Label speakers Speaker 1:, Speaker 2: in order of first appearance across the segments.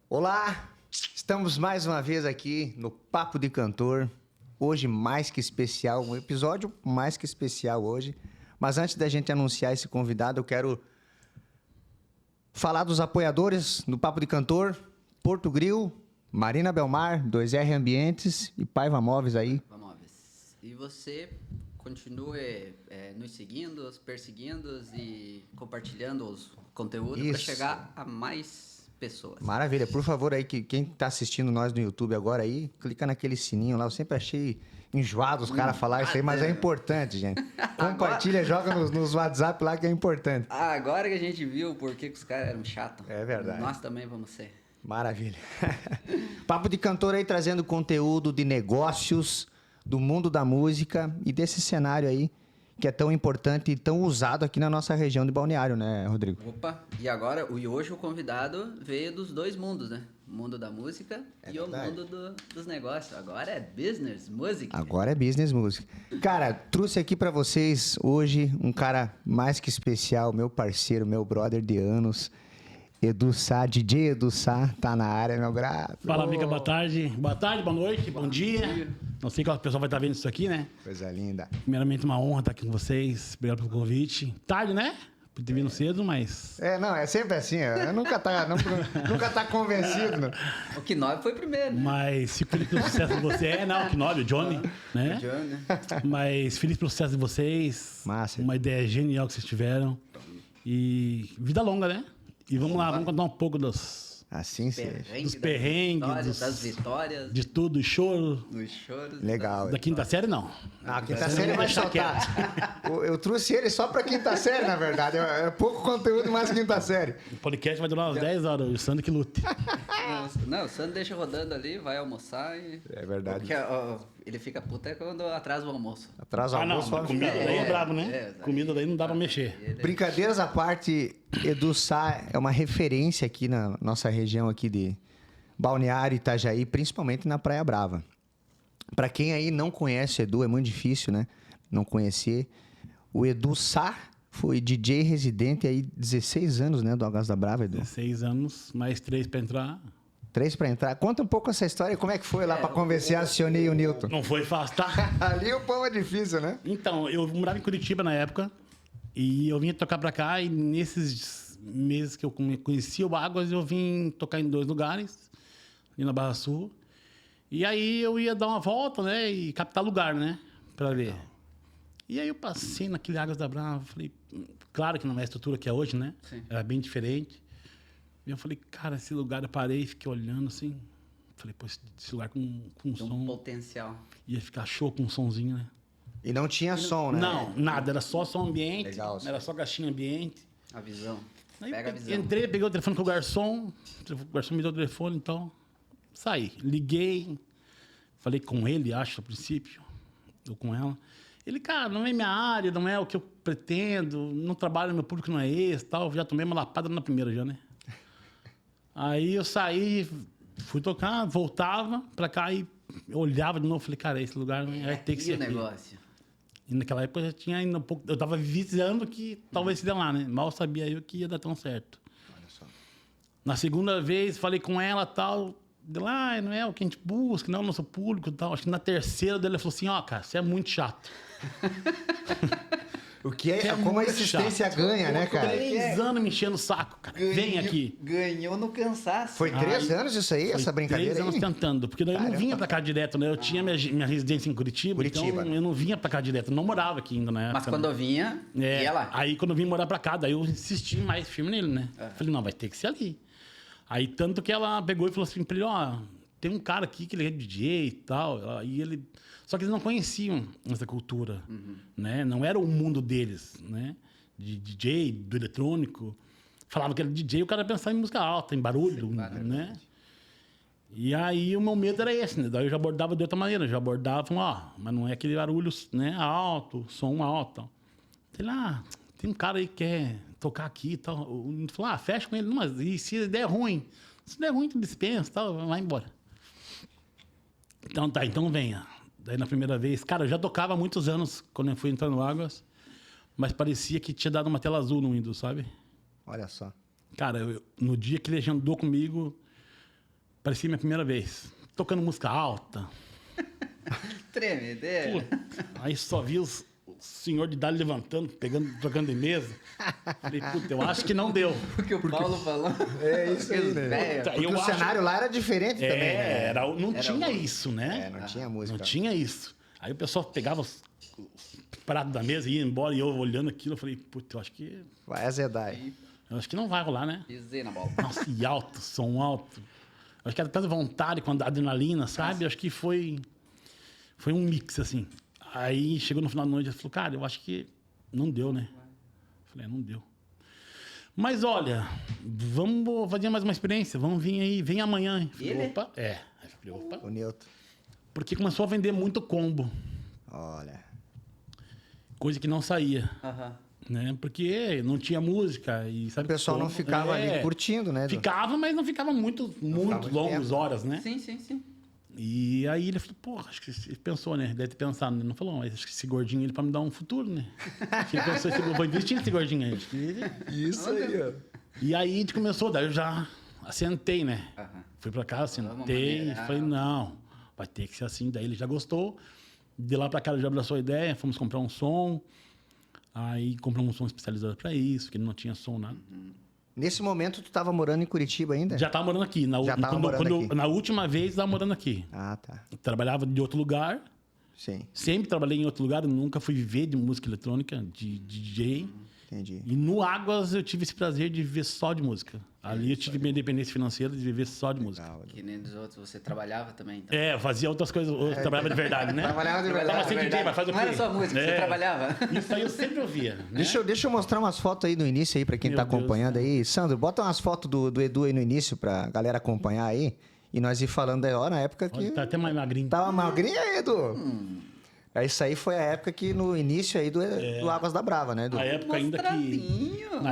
Speaker 1: Olá, estamos mais uma vez aqui no Papo de Cantor. Hoje mais que especial, um episódio mais que especial hoje. Mas antes da gente anunciar esse convidado, eu quero falar dos apoiadores do Papo de Cantor, Porto Grill, Marina Belmar, 2R Ambientes e Paiva Móveis aí.
Speaker 2: Paiva Móveis. E você continue nos seguindo, perseguindo e compartilhando os conteúdos para chegar a mais pessoas.
Speaker 1: Maravilha. Por favor, aí, que quem está assistindo nós no YouTube agora aí, clica naquele sininho lá. Eu sempre achei enjoado os caras falar isso aí, mas é importante, gente. Compartilha, joga nos WhatsApp lá que é importante.
Speaker 2: Agora que a gente viu por que os caras eram chatos.
Speaker 1: É verdade.
Speaker 2: Nós também vamos ser.
Speaker 1: Maravilha. Papo de Cantor aí trazendo conteúdo de negócios, do mundo da música e desse cenário aí que é tão importante e tão usado aqui na nossa região de Balneário, né, Rodrigo?
Speaker 2: Opa, e agora, hoje o convidado veio dos dois mundos, né? O mundo da música e verdade. O mundo dos negócios. Agora é business, música.
Speaker 1: Agora é business, música. Cara, trouxe aqui pra vocês hoje um cara mais que especial, meu parceiro, meu brother de anos, Edu Sá, DJ Edu Sá, tá na área, meu braço.
Speaker 3: Fala, amiga, boa tarde. Boa tarde, boa noite, bom dia. Não sei qual pessoa vai estar vendo isso aqui, né?
Speaker 1: Coisa linda.
Speaker 3: Primeiramente, uma honra estar aqui com vocês. Obrigado pelo convite. Tarde, né? Por ter vindo cedo, mas...
Speaker 1: Não, é sempre assim. Nunca tá convencido. Não.
Speaker 2: O Knob foi primeiro, né?
Speaker 3: Mas fico feliz pelo sucesso de vocês. Não, o Knob, o Johnny, né?
Speaker 2: O Johnny.
Speaker 3: Mas feliz pelo sucesso de vocês.
Speaker 1: Massa.
Speaker 3: Uma ideia genial que vocês tiveram. E vida longa, né? E vamos lá, vamos contar um pouco dos perrengues,
Speaker 2: das vitórias,
Speaker 3: de tudo, choro.
Speaker 2: Dos choros.
Speaker 1: Legal.
Speaker 3: Da quinta série, não.
Speaker 1: A quinta série vai soltar. Eu trouxe ele só pra quinta série, na verdade. É pouco conteúdo, mais quinta série.
Speaker 3: O podcast vai durar umas 10 horas, o Sandro que lute.
Speaker 2: Não, o Sandro deixa rodando ali, vai almoçar e...
Speaker 1: É verdade.
Speaker 2: Porque ele fica puto quando atrasa o almoço.
Speaker 1: Atrasa o almoço.
Speaker 3: Não, comida daí é brabo, né? Comida daí não dá pra mexer.
Speaker 1: Brincadeiras à parte, Edu Sá é uma referência aqui na nossa região aqui de Balneário, Itajaí, principalmente na Praia Brava. Pra quem aí não conhece o Edu, é muito difícil, né? Não conhecer. O Edu Sá foi DJ residente aí 16 anos, né? Do Águas da Brava, Edu.
Speaker 3: 16 anos, mais 3 pra entrar.
Speaker 1: 3 pra entrar. Conta um pouco essa história, como é que foi lá pra convencer a Sionei e o Newton?
Speaker 3: Não foi fácil, tá?
Speaker 1: Ali o pão é difícil, né?
Speaker 3: Então, eu morava em Curitiba na época e eu vinha tocar pra cá e nesses meses que eu conhecia o Águas, eu vim tocar em 2 lugares, ali na Barra Sul. E aí eu ia dar uma volta, né, e captar lugar, né, pra ver. E aí eu passei naquele Águas da Brava, falei, claro que não é a estrutura que é hoje, né? Sim. Era bem diferente. E eu falei, cara, esse lugar, eu parei, fiquei olhando assim. Falei, pô, esse lugar com som.
Speaker 2: Um potencial.
Speaker 3: Ia ficar show com um sonzinho, né?
Speaker 1: E não tinha som, né?
Speaker 3: Não, nada, era só som ambiente.
Speaker 1: Legal,
Speaker 3: era só caixinha ambiente.
Speaker 2: A visão.
Speaker 3: Aí
Speaker 2: pega a visão.
Speaker 3: Entrei, peguei o telefone com o garçom me deu o telefone, então saí. Liguei, falei com ele, acho, a princípio, ou com ela. Ele, cara, não é minha área, não é o que eu pretendo, não trabalho, meu público não é esse, tal. Já tomei uma lapada na primeira já, né? Aí eu saí, fui tocar, voltava pra cá e eu olhava de novo, falei, cara, esse lugar vai ter que ser aqui.
Speaker 2: Negócio.
Speaker 3: E naquela época eu já tinha ainda um pouco, eu tava visando que talvez se dê lá, né? Mal sabia eu que ia dar tão certo.
Speaker 1: Olha só.
Speaker 3: Na segunda vez, falei com ela, tal, deu lá, não é o que a gente busca, não é o nosso público, tal. Acho que na terceira dele, ela falou assim, ó, cara, você é muito chato.
Speaker 1: O que é como a insistência ganha, né, cara?
Speaker 3: 3 anos me enchendo o saco, cara. Vem aqui.
Speaker 2: Ganhou no cansaço.
Speaker 1: Foi 3 anos isso aí, essa brincadeira
Speaker 3: 3 anos tentando, porque daí eu não vinha pra cá direto, né? Eu tinha minha residência em Curitiba, então eu não vinha pra cá direto. Eu não morava aqui ainda na época.
Speaker 2: Mas quando eu vinha, ia lá.
Speaker 3: Aí quando eu vim morar pra cá, daí eu insisti mais firme nele, né? Falei, não, vai ter que ser ali. Aí tanto que ela pegou e falou assim pra ele, ó, tem um cara aqui que ele é DJ e tal. Aí ele... Só que eles não conheciam essa cultura, né? Não era o mundo deles, né? De DJ, do eletrônico. Falava que era DJ, o cara pensava em música alta, em barulho, né? E aí o meu medo era esse, né? Daí eu já abordava de outra maneira. Já abordava, ó, mas não é aquele barulho, né? Alto, som alto. Sei lá, tem um cara aí que quer tocar aqui e tal. Eu falei, fecha com ele. Não, mas e se der ruim? Se der ruim, tu dispensa e tal, vai embora. Então tá, então venha. Daí, na primeira vez... Cara, eu já tocava há muitos anos quando eu fui entrar no Águas, mas parecia que tinha dado uma tela azul no Windows, sabe?
Speaker 1: Olha só.
Speaker 3: Cara, no dia que ele agendou comigo, parecia minha primeira vez. Tocando música alta.
Speaker 2: Tremedeira.
Speaker 3: Aí só vi o senhor de idade levantando, trocando de mesa. Falei, puta, eu acho que não deu.
Speaker 2: Porque o Paulo falou.
Speaker 1: É isso aí, né?
Speaker 3: Puta,
Speaker 1: Porque o cenário lá era diferente também, né?
Speaker 3: Não tinha isso, né?
Speaker 1: Não tinha música.
Speaker 3: Não tinha isso. Aí o pessoal pegava os pratos da mesa e ia embora, e eu olhando aquilo, eu falei, puta, eu acho que...
Speaker 1: Vai azedar.
Speaker 3: Eu acho que não vai rolar, né?
Speaker 2: Pisei na bola.
Speaker 3: Nossa, e alto, som alto. Eu acho que era tanta vontade com a adrenalina, sabe? Eu acho que foi um mix, assim. Aí chegou no final da noite e falou, cara, eu acho que não deu, né? Eu falei, não deu. Mas olha, vamos fazer mais uma experiência, vamos vir aí, vem amanhã. Eu falei,
Speaker 2: Ele?
Speaker 3: opa, Aí eu falei, opa.
Speaker 1: O Newton.
Speaker 3: Porque começou a vender muito combo,
Speaker 1: Olha.
Speaker 3: coisa que não saía,
Speaker 2: Aham.
Speaker 3: né? Porque não tinha música e sabe.
Speaker 1: O pessoal não
Speaker 3: combo-
Speaker 1: ficava ali curtindo, né? Edu?
Speaker 3: Ficava, mas não ficava muito
Speaker 1: muito
Speaker 3: longas
Speaker 1: tempo.
Speaker 3: horas, né?
Speaker 2: Sim, sim, sim.
Speaker 3: E aí ele falou, porra, acho que ele pensou, né? Deve ter pensado, né? Não falou, mas acho que esse gordinho ele pra me dar um futuro, né? Acho que ele pensou, vou investir nesse gordinho aí. Acho que-
Speaker 1: Isso aí, ó.
Speaker 3: E aí a gente começou, daí eu já assentei, né?
Speaker 2: Aham.
Speaker 3: Fui pra casa,
Speaker 2: Vamos
Speaker 3: sentei,
Speaker 2: maneirar.
Speaker 3: falei, não, vai ter que ser assim. Daí ele já gostou. De lá pra cá ele já abraçou a ideia, fomos comprar um som. Aí compramos um som especializado pra isso, que ele não tinha som, nada.
Speaker 1: Nesse momento, tu tava morando em Curitiba ainda?
Speaker 3: Já tava morando aqui.
Speaker 1: Já tava morando aqui.
Speaker 3: Na última vez, tava morando aqui.
Speaker 1: Ah, tá.
Speaker 3: Trabalhava de outro lugar.
Speaker 1: Sim,
Speaker 3: Sempre trabalhei em outro lugar, eu nunca fui viver de música eletrônica, de DJ.
Speaker 1: entendi.
Speaker 3: E no Águas eu tive esse prazer de viver só de música. Ali eu tive minha independência financeira de viver só de música.
Speaker 1: Legal.
Speaker 2: Que nem dos outros, você trabalhava também, então.
Speaker 3: É, eu fazia outras coisas, eu trabalhava de verdade, né?
Speaker 1: Trabalhava de
Speaker 3: Eu
Speaker 1: verdade,
Speaker 3: tava sem
Speaker 1: de
Speaker 3: DJ, mas faz o quê?
Speaker 2: Não era só música, você trabalhava.
Speaker 3: Isso aí eu sempre ouvia. Né?
Speaker 1: Deixa eu mostrar umas fotos aí do início aí pra quem
Speaker 3: Meu
Speaker 1: tá
Speaker 3: Deus,
Speaker 1: acompanhando aí. Sandro, bota umas fotos do Edu aí no início pra galera acompanhar aí. E nós ir falando aí, ó, na época que...
Speaker 3: Tá até mais magrinho.
Speaker 1: Tava magrinha aí, Edu. Isso aí foi a época que no início aí do Águas da Brava, né, Edu?
Speaker 3: Na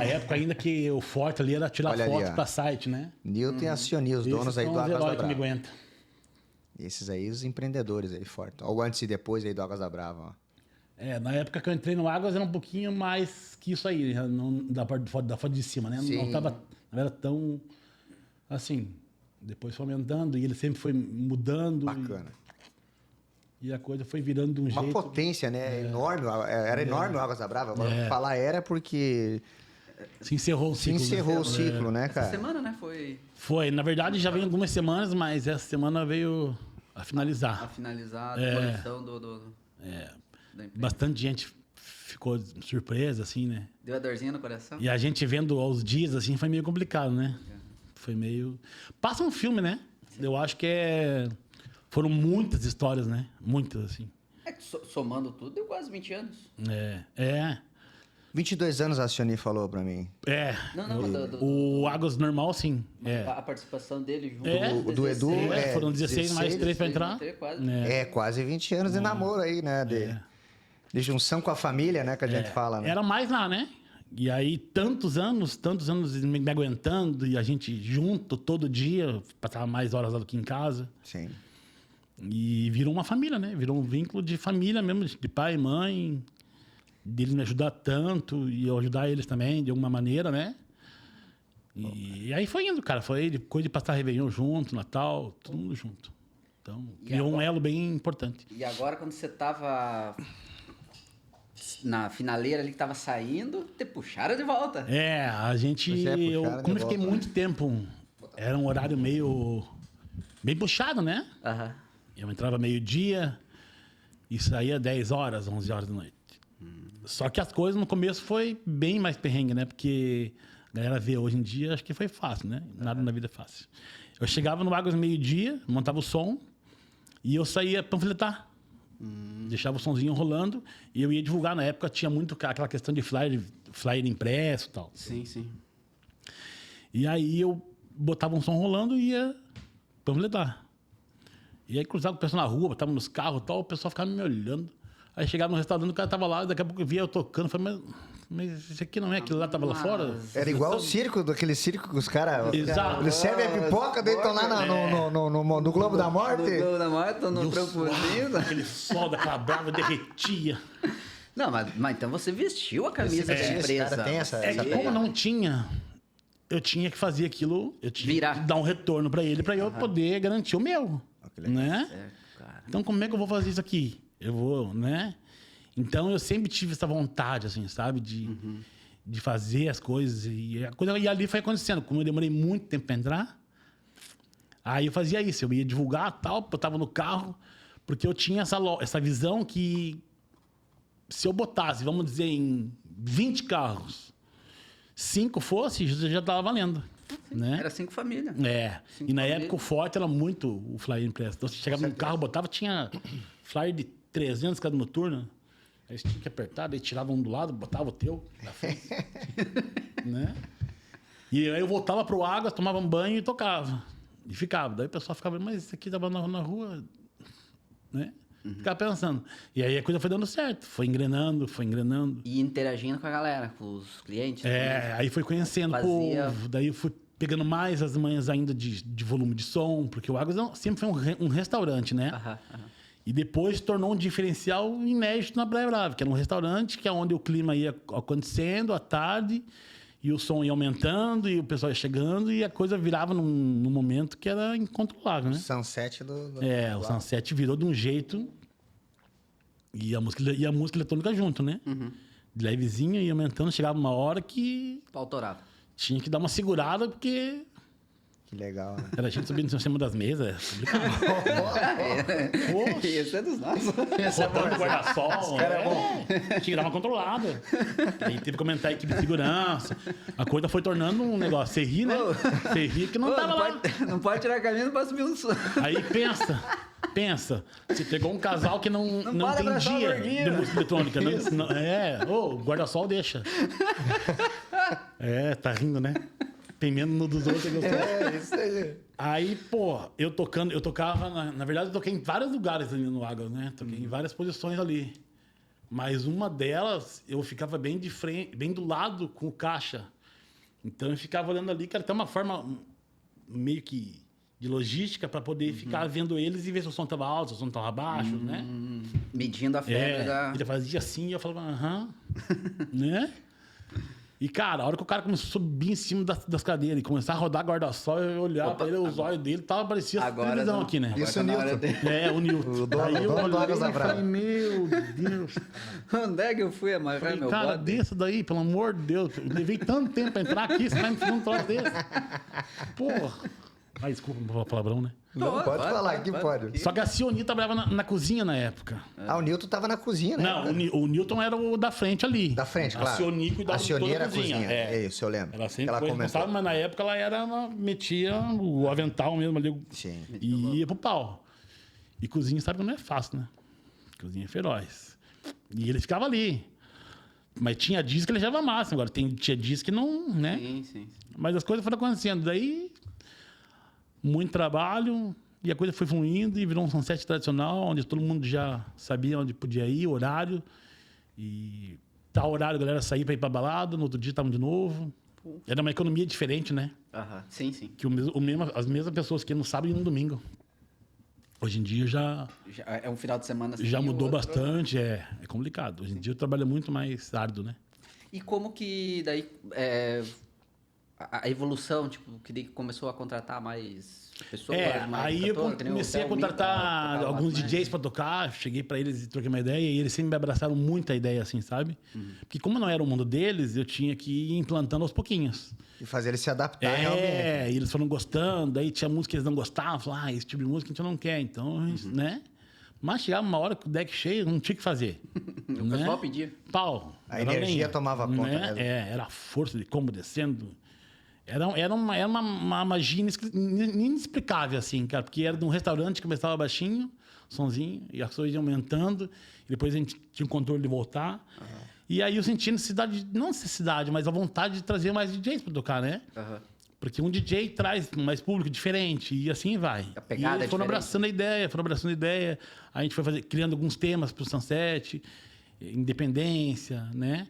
Speaker 3: época ainda que o forte ali era tirar
Speaker 1: Olha ali,
Speaker 3: foto
Speaker 1: ó.
Speaker 3: pra site, né?
Speaker 1: Newton e a Cioni, os donos
Speaker 3: Esses
Speaker 1: aí
Speaker 3: são
Speaker 1: do
Speaker 3: os
Speaker 1: Águas da
Speaker 3: heróis que me
Speaker 1: Brava.
Speaker 3: aguentam.
Speaker 1: Esses aí, os empreendedores aí, forte. Olha o antes e depois aí do Águas da Brava, ó.
Speaker 3: É, na época que eu entrei no Águas era um pouquinho mais que isso aí, não, da foto de cima, né?
Speaker 1: Sim.
Speaker 3: Não era tão assim. Depois foi aumentando e ele sempre foi mudando.
Speaker 1: Bacana.
Speaker 3: E a coisa foi virando de um
Speaker 1: Uma
Speaker 3: jeito.
Speaker 1: potência, né? Enorme. Era enorme o Águas da Brava. Agora, falar era porque
Speaker 3: Se encerrou o
Speaker 1: se
Speaker 3: ciclo.
Speaker 1: encerrou
Speaker 3: né?
Speaker 1: o ciclo, né,
Speaker 2: Essa
Speaker 1: cara?
Speaker 2: semana, né, foi
Speaker 3: Foi. Na verdade, já vem algumas semanas, mas essa semana veio a finalizar.
Speaker 2: a finalizar a demolição da empresa.
Speaker 3: Bastante gente ficou surpresa, assim, né?
Speaker 2: Deu a dorzinha no coração?
Speaker 3: E a gente vendo aos dias, assim, foi meio complicado, né? Foi meio... Passa um filme, né? Eu acho que foram muitas histórias, né? Muitas, assim.
Speaker 2: É que somando tudo, deu quase 20 anos.
Speaker 3: É.
Speaker 1: 22 anos a Cioni falou pra mim.
Speaker 2: Não,
Speaker 3: O Águas normal, sim.
Speaker 2: a participação dele junto
Speaker 1: O do Edu,
Speaker 3: Foram 16 mais 3 pra entrar.
Speaker 2: Quase.
Speaker 3: É.
Speaker 1: Quase 20 anos de namoro aí, né? De junção com a família, né? Que a gente fala, né?
Speaker 3: Era mais lá, né? E aí, tantos anos me aguentando, e a gente junto todo dia, passava mais horas lá do que em casa.
Speaker 1: Sim.
Speaker 3: E virou uma família, né? Virou um vínculo de família mesmo, de pai e mãe, deles me ajudar tanto e eu ajudar eles também, de alguma maneira, né? E aí foi indo, cara. Foi coisa de passar Réveillon junto, Natal, todo mundo junto. Então, criou um elo bem importante.
Speaker 2: E agora, quando você tava na finaleira ali que tava saindo, te puxaram de volta.
Speaker 3: É, a gente... Como eu fiquei muito tempo, era um horário meio... bem puxado, né?
Speaker 2: Aham.
Speaker 3: Eu entrava meio-dia e saía 10 horas, 11 horas da noite. Só que as coisas no começo foi bem mais perrengue, né? Porque a galera vê hoje em dia, acho que foi fácil, né? Nada na vida é fácil. Eu chegava no Águas meio-dia, montava o som e eu saía panfletar. Deixava o sonzinho rolando e eu ia divulgar. Na época tinha muito aquela questão de flyer impresso e tal.
Speaker 2: Sim, sim.
Speaker 3: E aí eu botava um som rolando e ia panfletar. E aí cruzava com o pessoal na rua, botava nos carros e tal, o pessoal ficava me olhando. Aí chegava no restaurante, o cara tava lá, daqui a pouco eu via eu tocando, falei, mas mas esse aqui não é aquele lá, tava lá fora?
Speaker 1: Era igual o circo, daquele circo que os caras...
Speaker 3: Exato.
Speaker 1: Eles servem a pipoca, daí estão lá no Globo da Morte.
Speaker 2: No Globo da Morte, tô no trampolim.
Speaker 3: Aquele sol daquela brava derretia.
Speaker 2: Não, mas então você vestiu a camisa da empresa.
Speaker 1: Cara, tem essa
Speaker 3: Como não tinha, eu tinha que fazer aquilo, eu tinha
Speaker 2: Virar.
Speaker 3: que dar um retorno pra ele, pra eu poder garantir o meu, né?
Speaker 2: Certo, cara.
Speaker 3: Então, como é que eu vou fazer isso aqui? Eu vou, né? Então, eu sempre tive essa vontade, assim, sabe? De fazer as coisas. E ali foi acontecendo. Como eu demorei muito tempo pra entrar, aí eu fazia isso. Eu ia divulgar tal, eu tava no carro, porque eu tinha essa visão que se eu botasse, vamos dizer, em 20 carros, 5 fosse, já tava valendo. Né?
Speaker 2: Era 5 famílias.
Speaker 3: É.
Speaker 2: Cinco
Speaker 3: E na
Speaker 2: famílias.
Speaker 3: época o forte era muito o flyer impresso. Então você chegava no carro, botava, tinha flyer de 300 cada noturno. Aí você tinha que apertar, daí tirava um do lado, botava o teu na frente. Né? E aí eu voltava pro água, tomava um banho e tocava. E ficava. Daí o pessoal ficava, mas isso aqui tava na rua, né? Ficava pensando. E aí a coisa foi dando certo. Foi engrenando.
Speaker 2: E interagindo com a galera, com os clientes.
Speaker 3: É, aí foi conhecendo o
Speaker 2: Fazia-
Speaker 3: povo. Daí eu fui pegando mais as manhas ainda de volume de som, porque o Águas sempre foi um restaurante, né?
Speaker 2: Aham.
Speaker 3: E depois tornou um diferencial inédito na Praia Brava, que era um restaurante que é onde o clima ia acontecendo à tarde e o som ia aumentando e o pessoal ia chegando e a coisa virava num momento que era incontrolável, né?
Speaker 1: Sunset do
Speaker 3: O Sunset virou de um jeito e a música eletrônica junto, né? De levezinha e aumentando, chegava uma hora que
Speaker 2: Pautorava.
Speaker 3: tinha que dar uma segurada porque
Speaker 1: Que legal, né?
Speaker 3: era a gente subindo em cima das mesas, é complicado. Poxa.
Speaker 2: Esse é dos nossos.
Speaker 3: Botando guarda-sol. Tinha que dar uma controlada. Aí teve que comentar a equipe de segurança. A coisa foi tornando um negócio. Você ri, né? Você ri que não
Speaker 2: Ô,
Speaker 3: tava lá.
Speaker 2: não pode tirar a camisa, não pode subir um som.
Speaker 3: Aí pensa. Você pegou um casal que não
Speaker 2: pode abraçar o
Speaker 3: entendia
Speaker 2: gordinho.
Speaker 3: de música eletrônica. O guarda-sol deixa. Tá rindo, né? Tem menos no dos outros.
Speaker 1: Isso aí.
Speaker 3: Aí, pô, eu tocava, na verdade, eu toquei em vários lugares ali no Águas, né? Toquei em várias posições ali. Mas uma delas, eu ficava bem de frente, bem do lado com o caixa. Então eu ficava olhando ali, que era até uma forma meio que de logística para poder ficar vendo eles e ver se o som estava alto, se o som estava baixo, né?
Speaker 2: Medindo a febre da...
Speaker 3: Ele fazia assim e eu falava, aham, né? E, cara, a hora que o cara começou a subir em cima das cadeiras e começar a rodar guarda-sol, eu olhava pra ele, os olhos dele, parecia televisão aqui, né?
Speaker 1: Isso,
Speaker 2: Agora tá na
Speaker 1: Newton.
Speaker 2: hora de-
Speaker 3: É, o Nilton.
Speaker 1: O dono-
Speaker 3: Aí eu
Speaker 1: dono do
Speaker 3: olhei
Speaker 1: Águas da
Speaker 3: e
Speaker 1: Brava.
Speaker 3: falei, meu Deus.
Speaker 2: Onde é que eu fui amarrar
Speaker 3: Falei,
Speaker 2: meu
Speaker 3: cara,
Speaker 2: bode?
Speaker 3: desse daí, pelo amor de Deus. Eu levei tanto tempo pra entrar aqui, você vai me fazer um troço desse. Porra. Ai, desculpa, não vou falar palavrão, né?
Speaker 1: Não, pode falar, aqui pode.
Speaker 3: Só que a Cioni trabalhava na cozinha na época.
Speaker 1: Ah, o Newton tava na cozinha, né?
Speaker 3: Não, o Newton era o da frente ali.
Speaker 1: Da frente, claro.
Speaker 3: A Cioni cuidava
Speaker 1: A
Speaker 3: de
Speaker 1: Cioni
Speaker 3: toda
Speaker 1: era
Speaker 3: a cozinha.
Speaker 1: É isso, eu lembro.
Speaker 3: Ela sempre
Speaker 1: Ela
Speaker 3: foi
Speaker 1: comentou.
Speaker 3: responsável, mas na época ela metia o avental mesmo ali.
Speaker 1: Sim.
Speaker 3: E ia pro pau. E cozinha, sabe que não é fácil, né? Cozinha é feroz. E ele ficava ali. Mas tinha dias que ele levava massa. Agora tinha dias que não, né?
Speaker 2: Sim.
Speaker 3: Mas as coisas foram acontecendo. Daí, muito trabalho. E a coisa foi fluindo e virou um sunset tradicional, onde todo mundo já sabia onde podia ir, horário. E tal horário a galera saía para ir para balada, no outro dia estavam de novo. Era uma economia diferente, né?
Speaker 2: Aham. Sim.
Speaker 3: Que as mesmas pessoas que iam no sábado e no domingo. Hoje em dia já
Speaker 2: É um final de semana assim,
Speaker 3: mudou
Speaker 2: o outro-
Speaker 3: bastante, é complicado. Hoje em dia eu trabalho muito mais árduo, né?
Speaker 2: E como que daí a evolução, tipo, que daí começou a contratar mais pessoas, mais
Speaker 3: aí eu
Speaker 2: cantor, que nem o
Speaker 3: comecei a
Speaker 2: Theo Mita,
Speaker 3: contratar
Speaker 2: tocava
Speaker 3: alguns
Speaker 2: mais.
Speaker 3: DJs para tocar, cheguei para eles e troquei uma ideia e eles sempre me abraçaram muito a ideia, assim, sabe? Porque como não era o mundo deles, eu tinha que ir implantando aos pouquinhos.
Speaker 1: E fazer ele se adaptar realmente.
Speaker 3: E eles foram gostando, daí tinha música que eles não gostavam, falaram, esse tipo de música a gente não quer, então, né? Mas chegava uma hora que o deck cheio, não tinha o que fazer.
Speaker 2: O pessoal pedia.
Speaker 3: Pau.
Speaker 1: A
Speaker 3: Era
Speaker 1: energia
Speaker 3: lenha,
Speaker 1: tomava conta mesmo.
Speaker 3: Era a força de combo descendo. Era uma magia inexplicável, assim, cara. Porque era de um restaurante que começava baixinho, sonzinho, e as coisas iam aumentando. E depois a gente tinha o controle de voltar. E aí eu senti necessidade, não necessidade, mas a vontade de trazer mais DJs para tocar, né?
Speaker 2: Aham.
Speaker 3: Porque um DJ traz mais público diferente e assim vai.
Speaker 2: A pegada
Speaker 3: e eles
Speaker 2: é
Speaker 3: foram
Speaker 2: diferente.
Speaker 3: abraçando a ideia. A gente foi criando alguns temas para o Sunset, independência, né?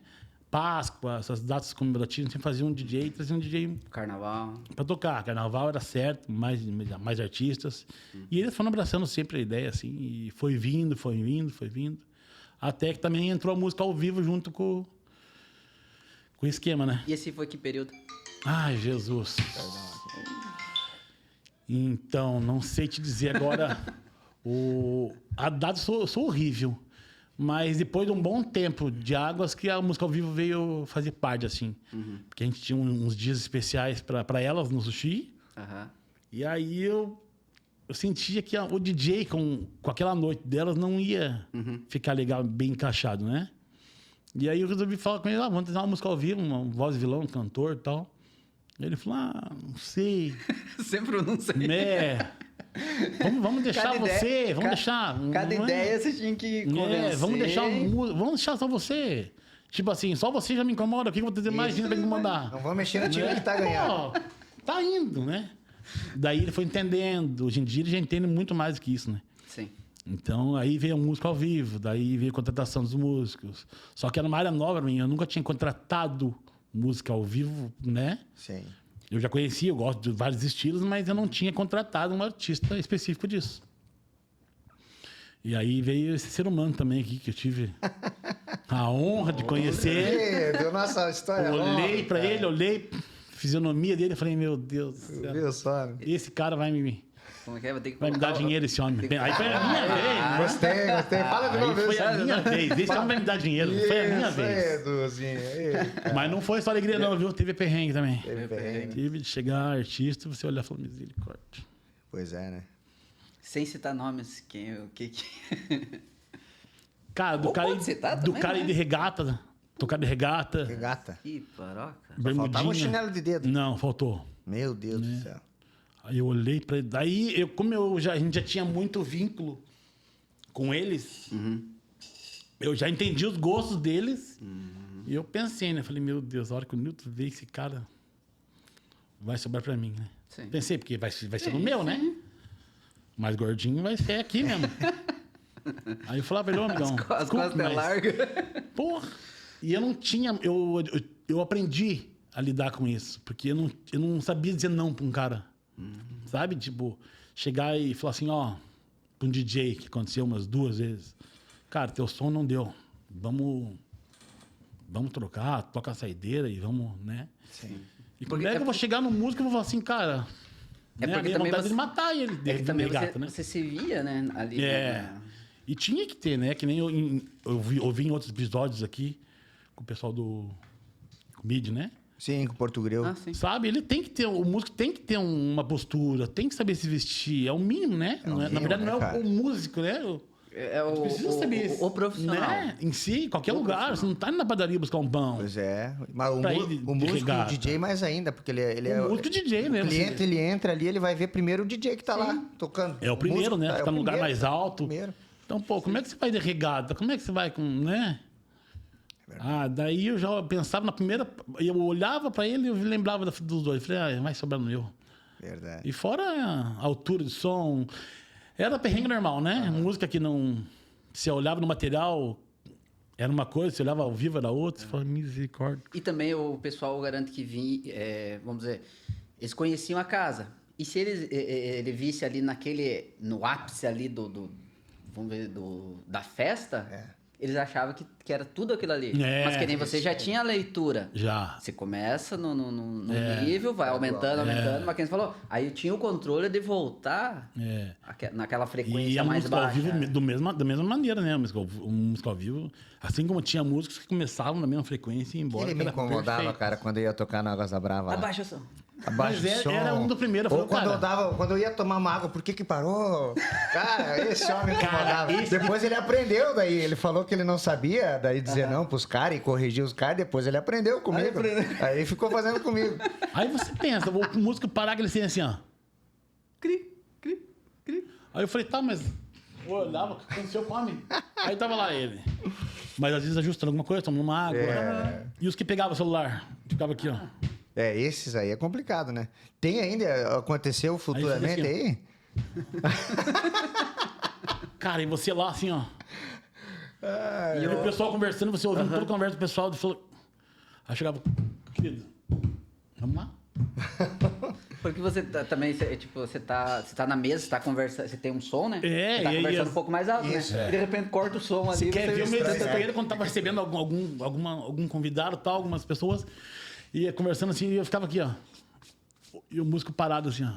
Speaker 3: Páscoa, essas datas comemorativas, sempre fazia um DJ, trazia um DJ
Speaker 2: Carnaval.
Speaker 3: pra tocar. Carnaval era certo, mais artistas. E eles foram abraçando sempre a ideia, assim, e foi vindo. Até que também entrou a música ao vivo junto com o esquema, né?
Speaker 2: E esse foi que período?
Speaker 3: Ai, Jesus. Então, não sei te dizer agora. A data sou horrível. Mas depois de um bom tempo de Águas, que a música ao vivo veio fazer parte, assim. Porque a gente tinha uns dias especiais para elas no sushi.
Speaker 2: Aham.
Speaker 3: E aí eu sentia que o DJ com aquela noite delas não ia ficar legal, bem encaixado, né? E aí eu resolvi falar com ele, vamos tentar uma música ao vivo, uma voz de vilão, um cantor e tal. Ele falou, não sei.
Speaker 2: Sempre eu não sei.
Speaker 3: Vamos deixar
Speaker 2: Cada
Speaker 3: você,
Speaker 2: ideia-
Speaker 3: vamos deixar.
Speaker 2: Cada
Speaker 3: não é?
Speaker 2: ideia você tinha que convencer.
Speaker 3: Vamos deixar só você. Tipo assim, só você já me incomoda, o que eu vou ter mais gente pra incomodar?
Speaker 1: Não vamos mexer no time que tá ganhando.
Speaker 3: Pô, tá indo, né? Daí ele foi entendendo. Hoje em dia ele já entende muito mais do que isso, né?
Speaker 2: Sim.
Speaker 3: Então, aí veio a música ao vivo, daí veio a contratação dos músicos. Só que era uma área nova pra mim, eu nunca tinha contratado música ao vivo, né?
Speaker 1: Sim.
Speaker 3: Eu já conhecia, eu gosto de vários estilos, mas eu não tinha contratado um artista específico disso. E aí veio esse ser humano também aqui, que eu tive a honra de conhecer.
Speaker 1: Deu nossa história.
Speaker 3: Olhei pra ele, olhei a fisionomia dele e falei, meu Deus do céu,
Speaker 1: Viu só?
Speaker 3: esse cara vai me
Speaker 2: Como é que é? Vou ter que
Speaker 3: dar
Speaker 2: colocar
Speaker 3: dinheiro, esse homem. Aí foi a minha vez.
Speaker 1: Gostei. Fala de novo.
Speaker 3: Aí foi a minha vez. Esse homem vai me dar dinheiro. Foi a minha vez.
Speaker 1: Eduzinho.
Speaker 3: Mas não foi só alegria, não, viu? Teve perrengue também.
Speaker 1: Perrengue.
Speaker 3: Tive de chegar artista e você olhar e falar, misericórdia.
Speaker 1: Pois é, né?
Speaker 2: Sem citar nomes, o que.
Speaker 3: Cara, do
Speaker 2: Ou
Speaker 3: cara,
Speaker 2: pode citar
Speaker 3: do
Speaker 2: também,
Speaker 3: cara aí
Speaker 2: né?
Speaker 3: de regata, tocar de regata,
Speaker 1: Regata.
Speaker 2: Que paroca.
Speaker 1: Faltava um
Speaker 3: bermudinha.
Speaker 1: chinelo de dedo.
Speaker 3: Não, faltou.
Speaker 1: Meu Deus do céu.
Speaker 3: Aí eu olhei pra ele. Daí, a gente já tinha muito vínculo com eles, eu já entendi os gostos deles. E eu pensei, né? Falei, meu Deus, a hora que o Nilton vê esse cara, vai sobrar pra mim, né?
Speaker 2: Sim.
Speaker 3: Pensei, porque vai ser no meu, né? Mais gordinho vai ser aqui mesmo. Aí eu falava pra ele, ô, amigão.
Speaker 2: As costas é largas.
Speaker 3: Porra! E eu não tinha. Eu aprendi a lidar com isso. Porque eu não sabia dizer não pra um cara. Sabe? Tipo, chegar e falar assim, ó, pra um DJ, que aconteceu umas 2 vezes. Cara, teu som não deu. Vamos trocar, toca a saideira e vamos, né?
Speaker 1: Sim.
Speaker 3: E como é que eu vou chegar no músico e vou falar assim, cara.
Speaker 2: É
Speaker 3: né,
Speaker 2: porque
Speaker 3: a minha
Speaker 2: também
Speaker 3: vontade
Speaker 2: você-
Speaker 3: de matar ele,
Speaker 2: É que também
Speaker 3: regata, né?
Speaker 2: você se via, né? Ali.
Speaker 3: É.
Speaker 2: né?
Speaker 3: E tinha que ter, né? Que nem eu vi em outros episódios aqui com o pessoal do Mid, né?
Speaker 1: Sim, com o Português.
Speaker 2: Ah, sim.
Speaker 3: Sabe? Ele tem que ter, o músico tem que ter uma postura, tem que saber se vestir. É o mínimo, né?
Speaker 1: o
Speaker 3: Não é-
Speaker 1: mínimo,
Speaker 3: na verdade,
Speaker 1: né,
Speaker 3: não é
Speaker 1: cara?
Speaker 3: o músico, né?
Speaker 2: É
Speaker 3: Precisa saber.
Speaker 2: o profissional.
Speaker 3: Né? Em si, qualquer lugar. Você não tá indo na padaria buscar um pão.
Speaker 1: Pois é. Mas o,
Speaker 3: Pra
Speaker 1: mu-
Speaker 3: ir de
Speaker 1: o músico,
Speaker 3: regata.
Speaker 1: o DJ mais ainda, porque ele é
Speaker 3: O músico DJ
Speaker 1: o
Speaker 3: mesmo.
Speaker 1: cliente,
Speaker 3: assim.
Speaker 1: ele entra ali, ele vai ver primeiro o DJ que tá lá tocando.
Speaker 3: É o primeiro,
Speaker 1: músico,
Speaker 3: né?
Speaker 1: é
Speaker 3: Ficar
Speaker 1: o
Speaker 3: num lugar
Speaker 1: primeiro,
Speaker 3: mais alto.
Speaker 1: Primeiro.
Speaker 3: Então, pô, como é que você vai de regata? Como é que você vai com, né? Daí eu já pensava na primeira... Eu olhava pra ele e eu lembrava dos dois. Falei, vai sobrar no meu.
Speaker 1: Verdade.
Speaker 3: E fora a altura de som... Era perrengue normal, né? Música que não... Você olhava no material, era uma coisa. Você olhava ao vivo, era outra. Você falava, misericórdia.
Speaker 2: E também o pessoal garante que vamos dizer, eles conheciam a casa. E se ele visse ali no ápice ali vamos ver, da festa, eles achavam que era tudo aquilo ali.
Speaker 3: É,
Speaker 2: Mas que nem você já tinha a leitura.
Speaker 3: Já.
Speaker 2: Você começa no nível, vai aumentando, mas quem falou, aí eu tinha o controle de voltar naquela frequência
Speaker 3: E a
Speaker 2: mais
Speaker 3: música ao
Speaker 2: baixa.
Speaker 3: vivo, da mesma maneira, né? O música ao vivo, assim como tinha músicos que começavam na mesma frequência e iam embora.
Speaker 1: Ele
Speaker 3: que
Speaker 1: me
Speaker 3: era
Speaker 1: incomodava,
Speaker 3: perfeito.
Speaker 1: cara, quando eu ia tocar na Águas da Brava. lá.
Speaker 2: Abaixa o som.
Speaker 1: Abaixo
Speaker 3: Mas
Speaker 1: o som.
Speaker 3: era um do primeiro, eu
Speaker 1: Ou
Speaker 3: falei,
Speaker 1: quando eu ia tomar uma água, por que parou? Cara, esse homem
Speaker 3: Cara,
Speaker 1: incomodava. Depois ele aprendeu daí. Ele falou que ele não sabia daí dizer não pros caras e corrigir os caras. Depois ele aprendeu comigo. Aí ficou fazendo comigo.
Speaker 3: Aí você pensa, o músico parar que ele tem assim, ó.
Speaker 2: Cri, cri, cri.
Speaker 3: Aí eu falei, tá, mas eu olhava, o que aconteceu com o homem? Aí tava lá ele. Mas às vezes ajustando alguma coisa, tomando uma água. E os que pegavam o celular, ficava aqui, ó.
Speaker 1: Esses aí é complicado, né? Tem ainda, aconteceu futuramente
Speaker 3: Aí
Speaker 1: aí?
Speaker 3: Cara, e você lá assim, ó. E o pessoal conversando, você ouvindo toda a conversa do pessoal, falou, Aí chegava, querido, vamos lá?
Speaker 2: Porque você também, tipo, você tá na mesa, você tá conversando, você tem um som, né?
Speaker 3: É,
Speaker 2: você tá
Speaker 3: e aí
Speaker 2: conversando um pouco mais alto,
Speaker 1: isso,
Speaker 2: né? E de repente corta o som ali.
Speaker 3: Você quer ver o meu
Speaker 2: você-
Speaker 3: desespero quando tava recebendo algum convidado, tal, algumas pessoas, e ia conversando assim, e eu ficava aqui, ó. E o músico parado assim, ó.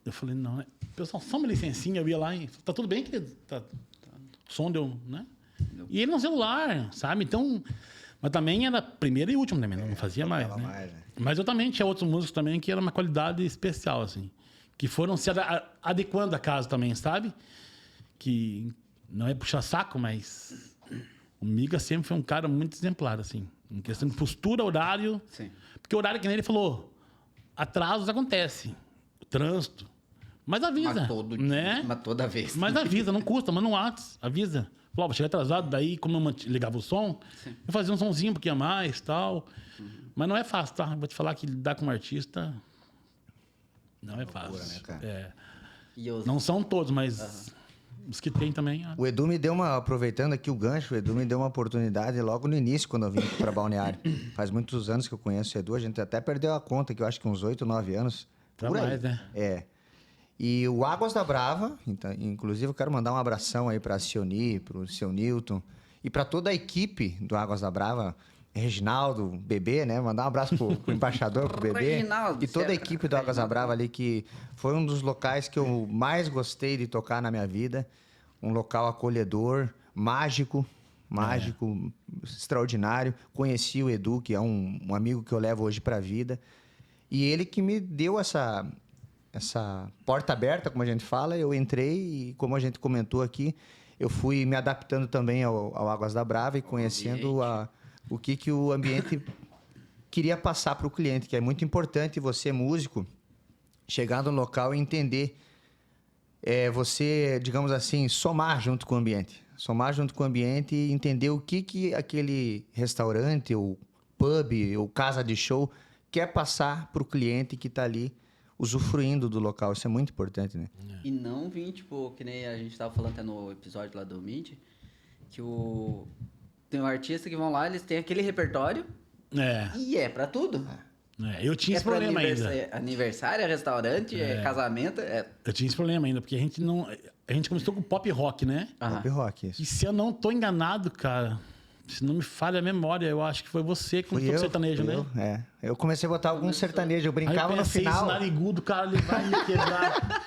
Speaker 3: Eu falei, não, né? Pessoal, só uma licencinha, eu ia lá e. Tá tudo bem, querido? O som deu, né? E ele no celular, sabe? Então. Mas também era primeiro e último também, não fazia mais, né?
Speaker 1: mais, né?
Speaker 3: Mas eu também tinha outros músicos também que era uma qualidade especial, assim. Que foram se adequando a casa também, sabe? Que não é puxar saco, mas o Miga sempre foi um cara muito exemplar, assim. Em questão de postura, horário.
Speaker 2: Sim.
Speaker 3: Porque o horário que nem ele falou, atrasos acontece. O trânsito. Mas avisa,
Speaker 2: Mas todo
Speaker 3: né?
Speaker 2: dia, mas toda vez.
Speaker 3: Mas avisa, não custa, manda um WhatsApp, avisa. Falou, vou chegar atrasado, daí como eu ligava o som, eu fazia um sonzinho um pouquinho a mais e tal. Mas não é fácil, tá? Vou te falar que lidar com um artista não é fácil.
Speaker 1: né, cara?
Speaker 3: É.
Speaker 2: E os-
Speaker 3: Não são todos, mas os que tem também.
Speaker 1: O Edu me deu aproveitando aqui o gancho, o Edu me deu uma oportunidade logo no início, quando eu vim para Balneário. Faz muitos anos que eu conheço o Edu, a gente até perdeu a conta, que eu acho que uns 8, 9 anos.
Speaker 3: Pra
Speaker 1: por aí.
Speaker 3: mais, né?
Speaker 1: É. E o Águas da Brava, então, inclusive eu quero mandar um abração aí para a Cioni, para o seu Newton e para toda a equipe do Águas da Brava, Reginaldo, Bebê, né? Mandar um abraço pro embaixador, pro Bebê.
Speaker 2: Reginaldo,
Speaker 1: E toda a
Speaker 2: certo.
Speaker 1: equipe do Águas da Brava ali, que foi um dos locais que eu mais gostei de tocar na minha vida. Um local acolhedor, mágico, extraordinário. Conheci o Edu, que é um amigo que eu levo hoje para a vida. E ele que me deu essa porta aberta, como a gente fala. Eu entrei e, como a gente comentou aqui, eu fui me adaptando também ao Águas da Brava e conhecendo o que o ambiente queria passar para o cliente, que é muito importante você, músico, chegar no local e entender, você, digamos assim, somar junto com o ambiente. Somar junto com o ambiente e entender o que aquele restaurante, ou pub, ou casa de show quer passar para o cliente que está ali usufruindo do local. Isso é muito importante, né?
Speaker 2: E não vir, tipo, que nem a gente tava falando até no episódio lá do Mid, que tem um artista que vão lá, eles têm aquele repertório
Speaker 3: É,
Speaker 2: e é pra tudo.
Speaker 3: eu tinha esse
Speaker 2: pra
Speaker 3: problema ainda.
Speaker 2: aniversário, é restaurante, é casamento,
Speaker 3: Eu tinha esse problema ainda, porque a gente começou com pop rock, né?
Speaker 1: Pop rock, isso.
Speaker 3: E se eu não tô enganado, cara, se não me falha a memória, eu acho que foi você que começou com sertanejo, né?
Speaker 1: Eu comecei a botar alguns sertanejos. Eu brincava
Speaker 3: Aí eu
Speaker 1: no
Speaker 3: pensei,
Speaker 1: final.
Speaker 3: esse narigudo, cara, ele vai me quebrar.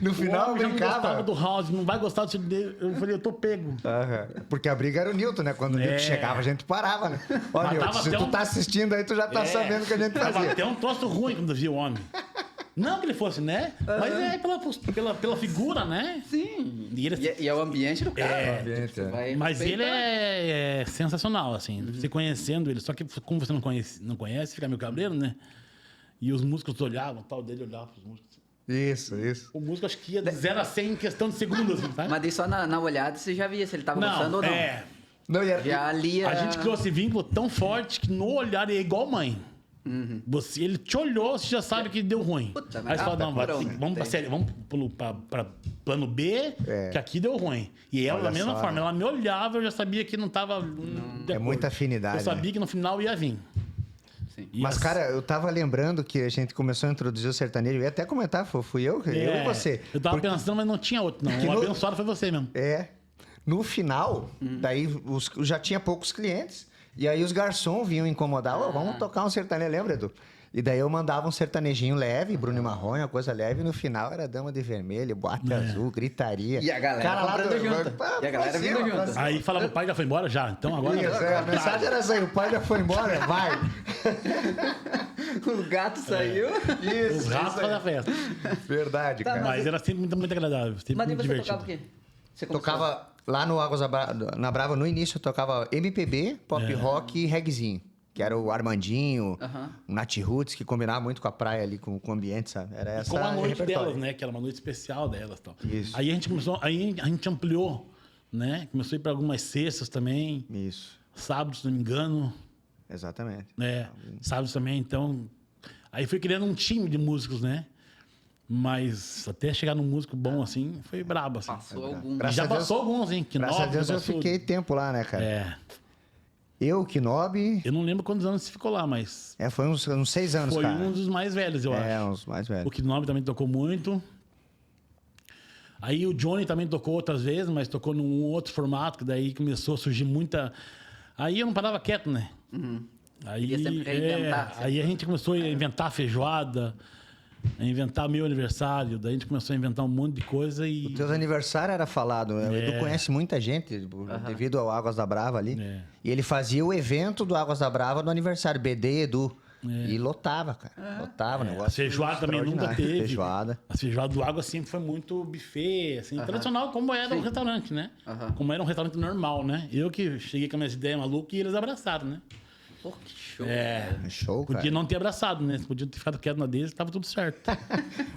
Speaker 1: No final eu
Speaker 3: O homem já não gostava
Speaker 1: brincava.
Speaker 3: do house, não vai gostar do estilo dele. Eu falei, eu tô pego.
Speaker 1: Aham. Porque a briga era o Newton, né? Quando o Newton chegava, a gente parava, né? Ó,
Speaker 3: Mas
Speaker 1: Newton,
Speaker 3: tava
Speaker 1: se
Speaker 3: até
Speaker 1: tu
Speaker 3: um-
Speaker 1: tá assistindo aí, tu já tá sabendo o que a gente
Speaker 3: Tava
Speaker 1: fazia.
Speaker 3: até um troço ruim quando eu vi o homem. Não que ele fosse, né? Mas é pela figura, né?
Speaker 2: Sim.
Speaker 3: E ele-
Speaker 2: E é o ambiente do cara.
Speaker 3: É,
Speaker 2: né?
Speaker 1: ambiente, é.
Speaker 2: Vai
Speaker 3: Mas ele
Speaker 2: respeitar.
Speaker 3: é sensacional, assim. Você conhecendo ele. Só que como você não conhece, fica meio cabreiro, né? E os músicos olhavam, tal dele olhava pros músicos.
Speaker 1: Isso.
Speaker 3: O músico acho que ia de 0 a 100 em questão de segundos, assim, sabe?
Speaker 2: Mas daí só na olhada você já via se ele tava gostando ou não.
Speaker 1: Não, e era-
Speaker 2: Já ali
Speaker 3: A gente criou esse vínculo tão forte que no olhar ele é igual mãe. Ele te olhou, você já sabe que deu ruim.
Speaker 2: Puta,
Speaker 3: Aí
Speaker 2: mas
Speaker 3: você fala, não,
Speaker 2: porão,
Speaker 3: vamos pra
Speaker 2: entendi.
Speaker 3: série, vamos pra plano B, que aqui deu ruim. E ela,
Speaker 1: Olha
Speaker 3: da mesma
Speaker 1: só,
Speaker 3: forma,
Speaker 1: né?
Speaker 3: ela me olhava, eu já sabia que não tava.
Speaker 1: É muita afinidade,
Speaker 3: Eu sabia
Speaker 1: né?
Speaker 3: que no final ia vir.
Speaker 2: Sim.
Speaker 3: E
Speaker 1: Mas, cara, eu tava lembrando que a gente começou a introduzir o sertanejo. Eu ia até comentar, fui eu e você.
Speaker 3: Eu tava
Speaker 1: Porque-
Speaker 3: pensando, mas não tinha outro, não.
Speaker 1: Que
Speaker 3: O
Speaker 1: no-
Speaker 3: abençoado foi você mesmo.
Speaker 1: No final, daí já tinha poucos clientes. E aí os garçons vinham incomodar. "Ô, vamos tocar um sertanejo, lembra, Edu? E daí eu mandava um sertanejinho leve, Bruno e Marrone, uma coisa leve. E no final era Dama de Vermelho, Boate Azul, gritaria.
Speaker 2: E a galera comprando junto. E a galera vindo junto.
Speaker 3: Aí falava, o pai já foi embora já. Então agora.
Speaker 1: A mensagem era essa aí, o pai já foi embora, vai.
Speaker 2: O gato saiu.
Speaker 3: Os ratos fazem a festa.
Speaker 1: Verdade, cara.
Speaker 3: Mas era sempre muito agradável, sempre
Speaker 2: Mas daí
Speaker 3: muito
Speaker 2: você
Speaker 3: divertido.
Speaker 2: tocava o quê? Você começou-
Speaker 1: Tocava lá no Águas na Brava, no início eu tocava MPB, pop rock e reggaezinho. Que era o Armandinho,
Speaker 2: Aham.
Speaker 1: o Nat Roots, que combinava muito com a praia ali, com o ambiente, sabe? Era essa
Speaker 3: Com a noite
Speaker 1: repertório.
Speaker 3: delas, né? Que era uma noite especial delas, tal.
Speaker 1: Isso.
Speaker 3: Aí a gente ampliou, né? Começou a ir para algumas sextas também,
Speaker 1: Isso,
Speaker 3: sábados, se não me engano,
Speaker 1: exatamente.
Speaker 3: né? Sábados também, então. Aí fui criando um time de músicos, né? Mas até chegar num músico bom assim, foi brabo, assim.
Speaker 2: Passou algum.
Speaker 1: Graças
Speaker 3: Já
Speaker 1: a Deus-
Speaker 3: passou alguns, hein? Que
Speaker 1: Graças a
Speaker 3: nove,
Speaker 1: Deus eu
Speaker 3: passou-
Speaker 1: fiquei tempo lá, né, cara?
Speaker 3: É.
Speaker 1: Eu, o Kinobi...
Speaker 3: Eu não lembro quantos anos você ficou lá, mas...
Speaker 1: foi uns 6 anos,
Speaker 3: foi
Speaker 1: cara.
Speaker 3: um dos mais velhos, eu acho.
Speaker 1: Uns mais velhos.
Speaker 3: O Kinobi também tocou muito. Aí o Johnny também tocou outras vezes, mas tocou num outro formato, que daí começou a surgir muita... Aí eu não parava quieto, né? Aí,
Speaker 2: Queria sempre reinventar, sempre.
Speaker 3: Aí a gente começou a inventar feijoada, a inventar meu aniversário, daí a gente começou a inventar um monte de coisa e...
Speaker 1: Teus aniversários era falado, né? O Edu conhece muita gente, devido ao Águas da Brava ali. E ele fazia o evento do Águas da Brava no aniversário, BD, Edu. E lotava, cara. Lotava, o negócio.
Speaker 3: A feijoada também nunca teve.
Speaker 1: Feijoada.
Speaker 3: A feijoada do Água sempre foi muito buffet, assim, tradicional como era o restaurante, né? Como era um restaurante normal, né? Eu que cheguei com as minhas ideias malucas e eles abraçaram, né?
Speaker 2: Pô, que show.
Speaker 1: Show, cara.
Speaker 3: Podia não ter abraçado, né? Podia ter ficado quieto na deles e tava tudo certo.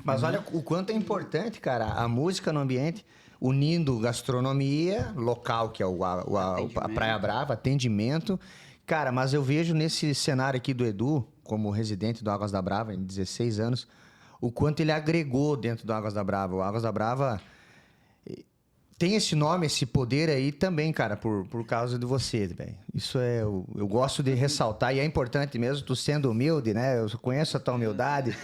Speaker 1: Mas olha o quanto é importante, cara, a música no ambiente, unindo gastronomia local, que é a Praia Brava, atendimento. Cara, mas eu vejo nesse cenário aqui do Edu, como residente do Águas da Brava, em 16 anos, o quanto ele agregou dentro do Águas da Brava. O Águas da Brava tem esse nome, esse poder aí também, cara, por causa de você, velho. Isso eu gosto de ressaltar e é importante mesmo, tu sendo humilde, né? Eu conheço a tua humildade,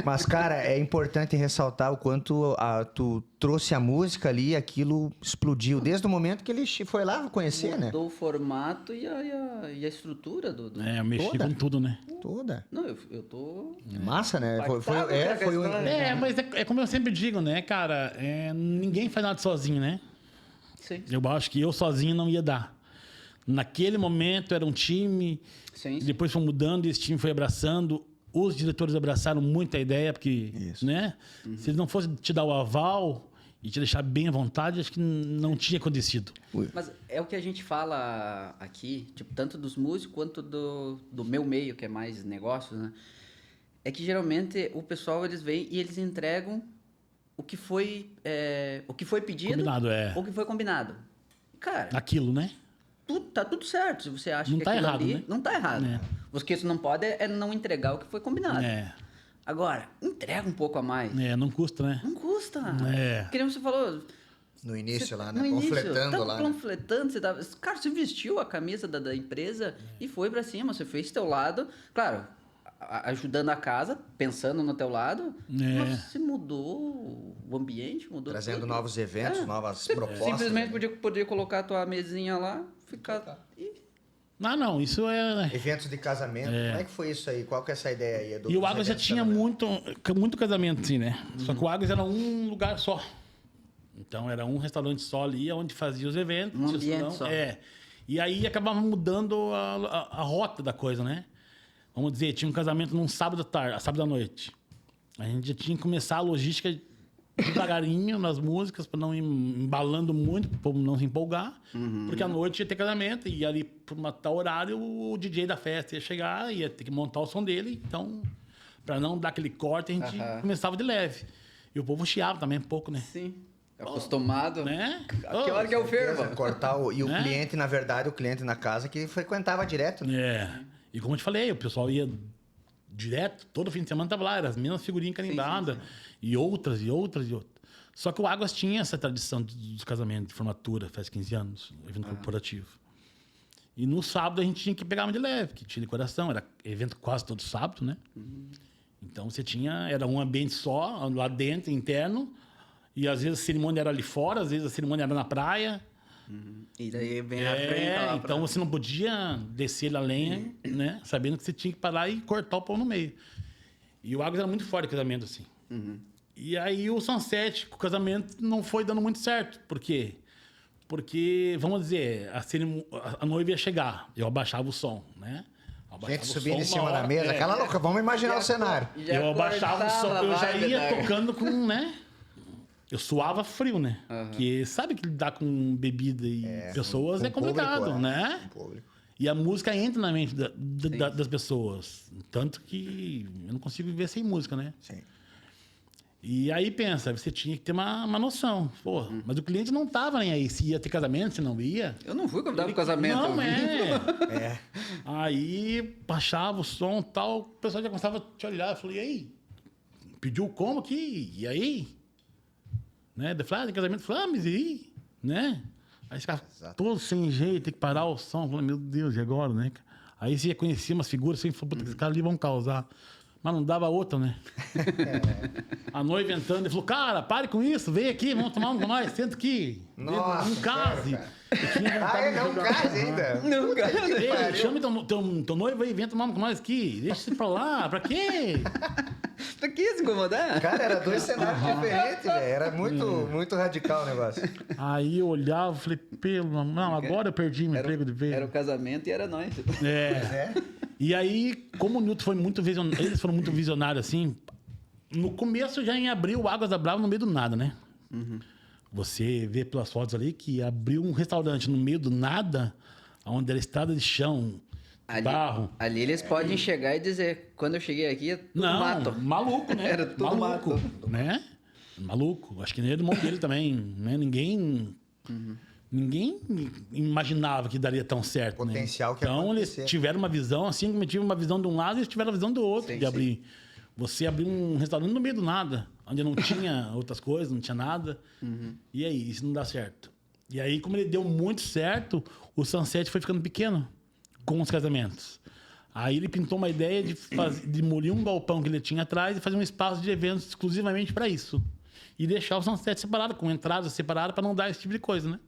Speaker 1: mas, cara, é importante ressaltar o quanto tu trouxe a música ali e aquilo explodiu. Desde o momento que ele foi lá conhecer, né?
Speaker 2: Mudou o formato e a estrutura do...
Speaker 3: Eu mexi com tudo, né?
Speaker 1: Toda.
Speaker 2: Não, eu tô...
Speaker 1: Massa, né?
Speaker 3: Mas é como eu sempre digo, né, cara? Ninguém faz nada sozinho, né?
Speaker 2: Sim.
Speaker 3: Eu acho que eu sozinho não ia dar. Naquele momento era um time, depois foi mudando e esse time foi abraçando. Os diretores abraçaram muito a ideia, porque, né? Se eles não fossem te dar o aval e te deixar bem à vontade, acho que não tinha acontecido.
Speaker 2: Mas é o que a gente fala aqui, tipo, tanto dos músicos quanto do meu meio, que é mais negócios, né? É que geralmente o pessoal, eles vêm e eles entregam o que foi pedido,
Speaker 3: Combinado,
Speaker 2: ou o que foi combinado. Cara,
Speaker 3: Aquilo, né?
Speaker 2: tá tudo certo. Se você acha
Speaker 3: Não
Speaker 2: que
Speaker 3: tá
Speaker 2: aquilo
Speaker 3: errado,
Speaker 2: ali...
Speaker 3: né?
Speaker 2: Não tá errado. O que você não pode é não entregar o que foi combinado. Agora, entrega um pouco a mais.
Speaker 3: Não custa, né?
Speaker 2: Não custa. Que nem você falou...
Speaker 1: No início lá, né?
Speaker 2: No início,
Speaker 1: Panfletando lá.
Speaker 2: Panfletando, você tava... Cara, você vestiu a camisa da empresa e foi pra cima. Você fez teu lado. Claro, ajudando a casa, pensando no teu lado. Mas você mudou o ambiente, mudou
Speaker 1: Trazendo
Speaker 2: tudo.
Speaker 1: novos eventos, novas
Speaker 2: Você
Speaker 1: propostas.
Speaker 2: simplesmente podia colocar a tua mesinha lá, ficar...
Speaker 3: Não, isso é...
Speaker 1: Eventos de casamento. Como é que foi isso aí? Qual que é essa ideia aí, Edu?
Speaker 3: E o Águas já tinha muito casamento, assim, né? Só que o Águas era um lugar só. Então, era um restaurante só ali, onde fazia os eventos.
Speaker 2: Um ambiente só.
Speaker 3: E aí, acabava mudando a rota da coisa, né? Vamos dizer, tinha um casamento num sábado à tarde, sábado à noite. A gente já tinha que começar a logística devagarinho nas músicas, para não ir embalando muito, para o povo não se empolgar. Porque à noite ia ter casamento, e ali, por um tal horário, o DJ da festa ia chegar, ia ter que montar o som dele. Então, para não dar aquele corte, a gente começava de leve. E o povo chiava também um pouco, né?
Speaker 2: Sim. Acostumado.
Speaker 3: Né?
Speaker 2: A que hora que é o fervo?
Speaker 1: Cortar e o cliente, na verdade, o cliente na casa que frequentava direto. Né?
Speaker 3: E como eu te falei, o pessoal ia direto, todo fim de semana tava lá, eram as mesmas figurinhas carimbadas, e outras. Só que o Águas tinha essa tradição dos casamentos, de formatura, faz 15 anos, evento corporativo. E no sábado a gente tinha que pegar uma de leve, que tinha decoração, era evento quase todo sábado, né? Então você era um ambiente só, lá dentro, interno, e às vezes a cerimônia era ali fora, às vezes a cerimônia era na praia.
Speaker 2: E daí vem a frente lá
Speaker 3: então você não podia descer a lenha, né? Sabendo que você tinha que parar e cortar o pão no meio. E o Águas era muito forte o casamento, assim. E aí o Sunset, o casamento, não foi dando muito certo. Por quê? Porque, vamos dizer, a noiva ia chegar, eu abaixava o som, né?
Speaker 1: Gente subindo em cima da mesa, aquela louca, vamos imaginar o cenário.
Speaker 3: Eu abaixava o som, eu já ia tocando com, né? Eu suava frio, né? Porque sabe que lidar com bebida e pessoas é complicado,
Speaker 1: público,
Speaker 3: né? E a música entra na mente das pessoas. Tanto que eu não consigo viver sem música, né?
Speaker 1: Sim.
Speaker 3: E aí pensa, você tinha que ter uma noção. Pô, mas o cliente não tava nem aí se ia ter casamento, se não ia.
Speaker 2: Eu não fui convidado pro casamento.
Speaker 3: Não, Aí baixava o som e tal, o pessoal já começava a te olhar. Eu falei, e aí? Pediu como aqui? E aí? Né? De falar de casamento, falei, mas e aí? Né? Aí ficava todo sem jeito, tem que parar o som. Eu falei, meu Deus, e agora, né? Aí você conhecia umas figuras, assim, falou, puta, esses caras ali vão causar. Mas não dava outra, né? A noiva entrando e falou, cara, pare com isso, vem aqui, vamos tomar um com nós, senta aqui.
Speaker 1: Nossa,
Speaker 3: Não case.
Speaker 1: Não case ainda.
Speaker 2: Não, cara.
Speaker 3: Ei, chama teu noivo aí, vem tomar um com nós aqui. Deixa isso pra lá, pra quê?
Speaker 2: Pra que se incomodar?
Speaker 1: Cara, era 2 cenários diferentes, velho. Era muito radical o negócio.
Speaker 3: Aí eu olhava e falei, não, agora eu perdi meu emprego de vez.
Speaker 2: Era o casamento e era nós.
Speaker 3: É. E aí, como o Newton foi muito visionário, eles foram muito visionários, assim, no começo já em abril, o Águas da Brava no meio do nada, né? Você vê pelas fotos ali que abriu um restaurante no meio do nada, onde era estrada de chão, barro.
Speaker 2: Ali eles podem chegar e dizer, quando eu cheguei aqui, é tudo
Speaker 3: Não,
Speaker 2: mato.
Speaker 3: maluco, né?
Speaker 2: Era tudo
Speaker 3: maluco,
Speaker 2: mato.
Speaker 3: né? Maluco. Acho que nem era irmão dele também, né? Ninguém imaginava que daria tão certo,
Speaker 1: Potencial
Speaker 3: né?
Speaker 1: que ia
Speaker 3: Então
Speaker 1: acontecer.
Speaker 3: eles tiveram uma visão, assim como eu tive uma visão de um lado, eles tiveram a visão do outro,
Speaker 2: Sim,
Speaker 3: de abrir. Você abriu um restaurante no meio do nada, onde não tinha outras coisas, não tinha nada. E aí, isso não dá certo. E aí, como ele deu muito certo, o Sunset foi ficando pequeno com os casamentos. Aí ele pintou uma ideia de demolir um galpão que ele tinha atrás e fazer um espaço de eventos exclusivamente para isso. E deixar o Sunset separado, com entradas separadas, para não dar esse tipo de coisa, né?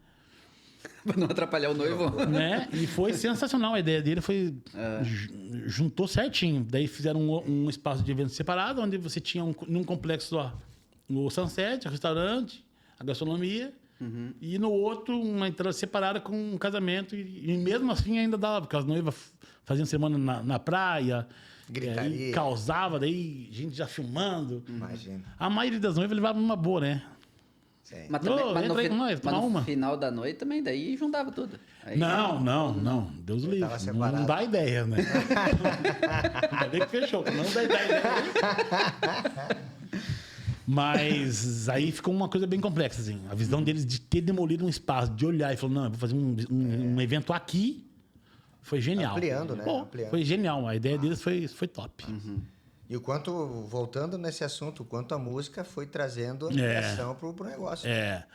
Speaker 2: Pra não atrapalhar o noivo.
Speaker 3: Né? E foi sensacional. A ideia dele foi... Juntou certinho. Daí fizeram um espaço de eventos separado, onde você tinha num complexo só o Sunset, o restaurante, a gastronomia, e no outro uma entrada separada com um casamento. E mesmo assim ainda dava, porque as noivas faziam semana na praia,
Speaker 1: Gritaria.
Speaker 3: e causava, daí gente já filmando.
Speaker 1: Imagina.
Speaker 3: A maioria das noivas levava uma boa, né?
Speaker 1: Sim.
Speaker 2: Mas, também,
Speaker 3: Ô,
Speaker 2: mas
Speaker 3: entra
Speaker 2: no,
Speaker 3: aí com nós,
Speaker 2: mas
Speaker 3: toma
Speaker 2: no
Speaker 3: uma.
Speaker 2: final da noite também, daí juntava tudo. Aí,
Speaker 3: Não. Deus o livre.
Speaker 1: tava separado.
Speaker 3: Não dá ideia, né? Ainda bem que fechou, não dá ideia. Mas aí ficou uma coisa bem complexa, assim. A visão deles de ter demolido um espaço, de olhar e falar, não, eu vou fazer um evento aqui, foi genial.
Speaker 1: Ampliando, né?
Speaker 3: Pô,
Speaker 1: Ampliando.
Speaker 3: foi genial. A ideia deles foi top.
Speaker 1: E o quanto, voltando nesse assunto, o quanto a música foi trazendo ampliação pro negócio.
Speaker 3: É.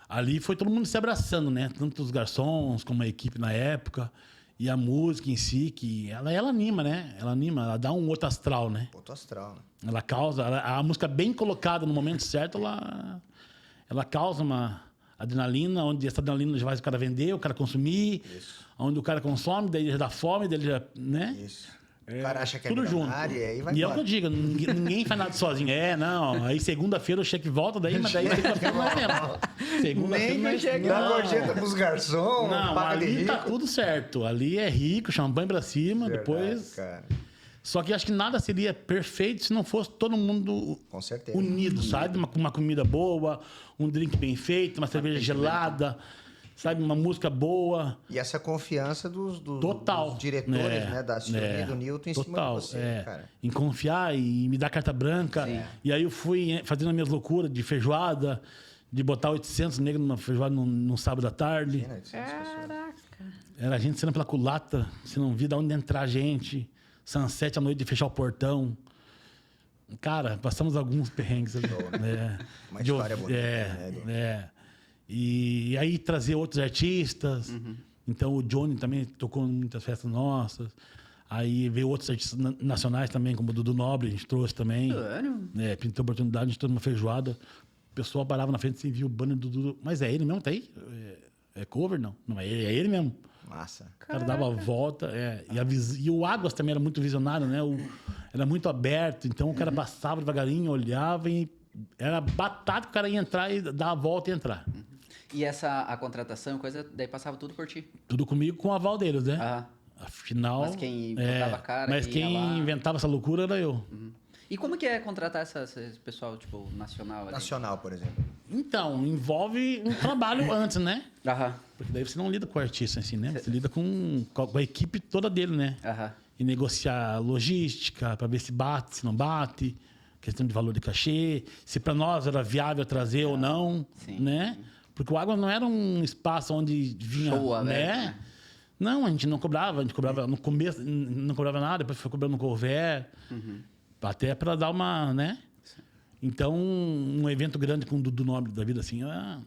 Speaker 3: Ali foi todo mundo se abraçando, né? Tanto os garçons como a equipe na época. E a música em si, que ela anima, né? Ela dá um outro astral, né?
Speaker 1: Ponto astral, né?
Speaker 3: Ela causa... a música bem colocada no momento certo, ela causa uma adrenalina, onde essa adrenalina já faz o cara vender, o cara consumir.
Speaker 1: Isso.
Speaker 3: Onde o cara consome, daí ele já dá fome, daí ele já... né?
Speaker 1: Isso. O cara acha que é
Speaker 3: Tudo junto.
Speaker 1: milionário e aí vai
Speaker 3: E é o
Speaker 1: embora.
Speaker 3: que eu digo, ninguém faz nada sozinho. Não. Aí segunda-feira o cheque volta, daí, mas daí segunda-feira não é mesmo. Segunda-feira
Speaker 2: Nem
Speaker 3: não é
Speaker 2: que o cheque
Speaker 1: Dá
Speaker 3: não.
Speaker 1: gorjeta pros garçons,
Speaker 3: Não,
Speaker 1: paga de
Speaker 3: ali
Speaker 1: rico.
Speaker 3: tá tudo certo. Ali é rico, champanhe pra cima,
Speaker 1: Verdade,
Speaker 3: depois...
Speaker 1: cara.
Speaker 3: Só que acho que nada seria perfeito se não fosse todo mundo
Speaker 1: Com certeza.
Speaker 3: unido, sabe? Uma comida boa, um drink bem feito, uma cerveja gelada, sabe? Uma música boa.
Speaker 1: E essa confiança dos
Speaker 3: Total.
Speaker 1: diretores, né? Da Silvia e do Newton em cima de você, cara.
Speaker 3: Em confiar e me dar carta branca.
Speaker 2: Sim.
Speaker 3: E aí eu fui fazendo as minhas loucuras de feijoada, de botar 800 negros numa feijoada num sábado à tarde.
Speaker 1: Imagina, 800 pessoas.
Speaker 3: Era a gente sendo pela culata, você não via de onde entrar gente. Sunset à noite de fechar o portão. Cara, passamos alguns perrengues ali.
Speaker 1: Uma história bonita, né?
Speaker 3: E aí trazer outros artistas. Então o Johnny também tocou em muitas festas nossas. Aí veio outros artistas nacionais também, como o Dudu Nobre, a gente trouxe também.
Speaker 2: Claro.
Speaker 3: Pintou a oportunidade, a gente trouxe uma feijoada. O pessoal parava na frente e via o banner do Dudu. Mas é ele mesmo, tá aí? É cover? Não. Não, é ele mesmo.
Speaker 1: Massa.
Speaker 3: O cara dava a volta. E o Águas também era muito visionário, né? Era muito aberto. Então o cara passava devagarinho, olhava e era batata que o cara ia entrar e dar a volta e entrar.
Speaker 2: E a contratação, coisa, daí passava tudo por ti.
Speaker 3: Tudo comigo com o aval deles, né?
Speaker 2: Ah.
Speaker 3: Afinal.
Speaker 2: Mas quem botava a cara,
Speaker 3: Mas
Speaker 2: quem ia
Speaker 3: quem
Speaker 2: lá.
Speaker 3: inventava essa loucura era eu.
Speaker 2: E como que é contratar esse pessoal, tipo, nacional ali?
Speaker 1: Nacional, por exemplo.
Speaker 3: Então, envolve um trabalho antes, né?
Speaker 2: Aham,
Speaker 3: Porque daí você não lida com o artista assim, né? Você lida com a equipe toda dele, né?
Speaker 2: aham.
Speaker 3: E negociar logística para ver se bate, se não bate, questão de valor de cachê, se para nós era viável trazer ou não,
Speaker 2: Sim.
Speaker 3: né? Porque o Água não era um espaço onde vinha,
Speaker 2: Show aberto,
Speaker 3: né?
Speaker 2: né?
Speaker 3: Não, a gente não cobrava, no começo não cobrava nada, depois foi cobrando no Corver, até para dar uma, né? Então, um evento grande com o Dudu Nobre da vida, assim,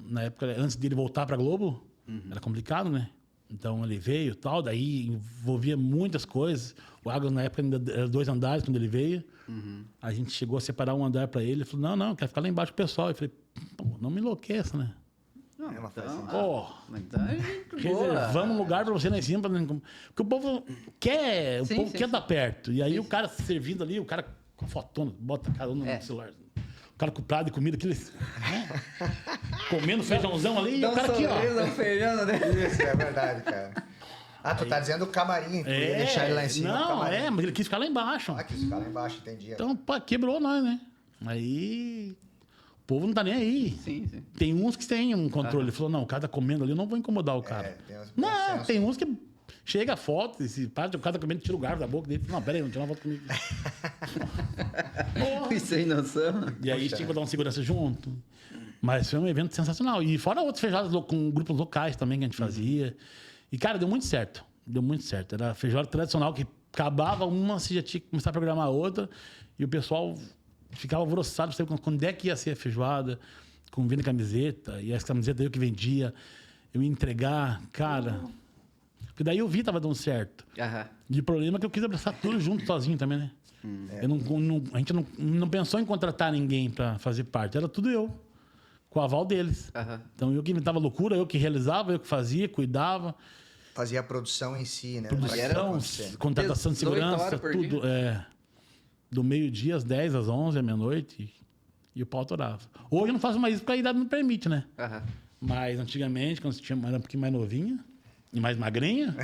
Speaker 3: na época, antes dele voltar para Globo, Era complicado, né? Então ele veio e tal, daí envolvia muitas coisas. O Águas na época ainda era 2 andares quando ele veio. A gente chegou a separar um andar para ele. Ele falou, não, quero ficar lá embaixo com o pessoal. Eu falei, pô, não me enlouqueça, né?
Speaker 2: Não,
Speaker 1: É uma
Speaker 2: então,
Speaker 3: Pô,
Speaker 2: então é gente
Speaker 3: quer
Speaker 2: boa.
Speaker 3: dizer, vamos um lugar para você lá em cima. Porque o povo quer,
Speaker 2: Sim,
Speaker 3: o povo
Speaker 2: sim,
Speaker 3: quer
Speaker 2: sim.
Speaker 3: estar perto. E aí o cara servindo ali, o cara com a fotona, bota a cara no celular. O cara com o prato de comida, aquele, né? Comendo feijãozão ali, e o cara aqui, ó.
Speaker 2: Feijão, né?
Speaker 1: Isso, é verdade, cara. Ah, tu tá dizendo o camarim. Tu ia deixar ele lá em cima. o
Speaker 3: Não,
Speaker 1: camarim.
Speaker 3: mas ele quis ficar lá embaixo.
Speaker 1: Ah, que esse cara lá embaixo, entendi.
Speaker 3: Então, pá, quebrou nós, né? Aí o povo não tá nem aí.
Speaker 2: Sim, sim.
Speaker 3: Tem uns que têm um controle. Ele falou, não, o cara tá comendo ali, eu não vou incomodar o cara.
Speaker 1: tem uns
Speaker 3: Não,
Speaker 1: processos.
Speaker 3: tem uns que chega a foto, e se o cara tá comendo, tira o garfo da boca dele. Não, pera aí, não tira uma foto comigo. Porra.
Speaker 2: Sem noção.
Speaker 3: E aí tinha que dar uma segurança junto. Mas foi um evento sensacional. E fora outras feijoadas com grupos locais também que a gente fazia. E, cara, deu muito certo. Deu muito certo. Era a feijoada tradicional que acabava uma, você já tinha que começar a programar a outra. E o pessoal ficava alvoroçado, sabe quando é que ia ser a feijoada, com venda camiseta. E as camisetas eu que vendia, eu ia entregar. Cara, porque daí eu vi que tava dando certo.
Speaker 2: Aham.
Speaker 3: E o problema é que eu quis abraçar tudo junto, sozinho também, né? A gente não pensou em contratar ninguém para fazer parte. Era tudo eu, com o aval deles.
Speaker 2: Aham.
Speaker 3: Então, eu que inventava loucura, eu que realizava, eu que fazia, cuidava.
Speaker 1: Fazia a produção em si, né?
Speaker 3: Produção, contratação de
Speaker 2: 18
Speaker 3: segurança,
Speaker 2: horas por
Speaker 3: tudo. Do meio-dia às 10, às 11, à meia-noite. E o pau atorava. Hoje eu não faço mais isso porque a idade não permite, né?
Speaker 2: Aham.
Speaker 3: Mas antigamente, quando você era um pouquinho mais novinha e mais magrinha,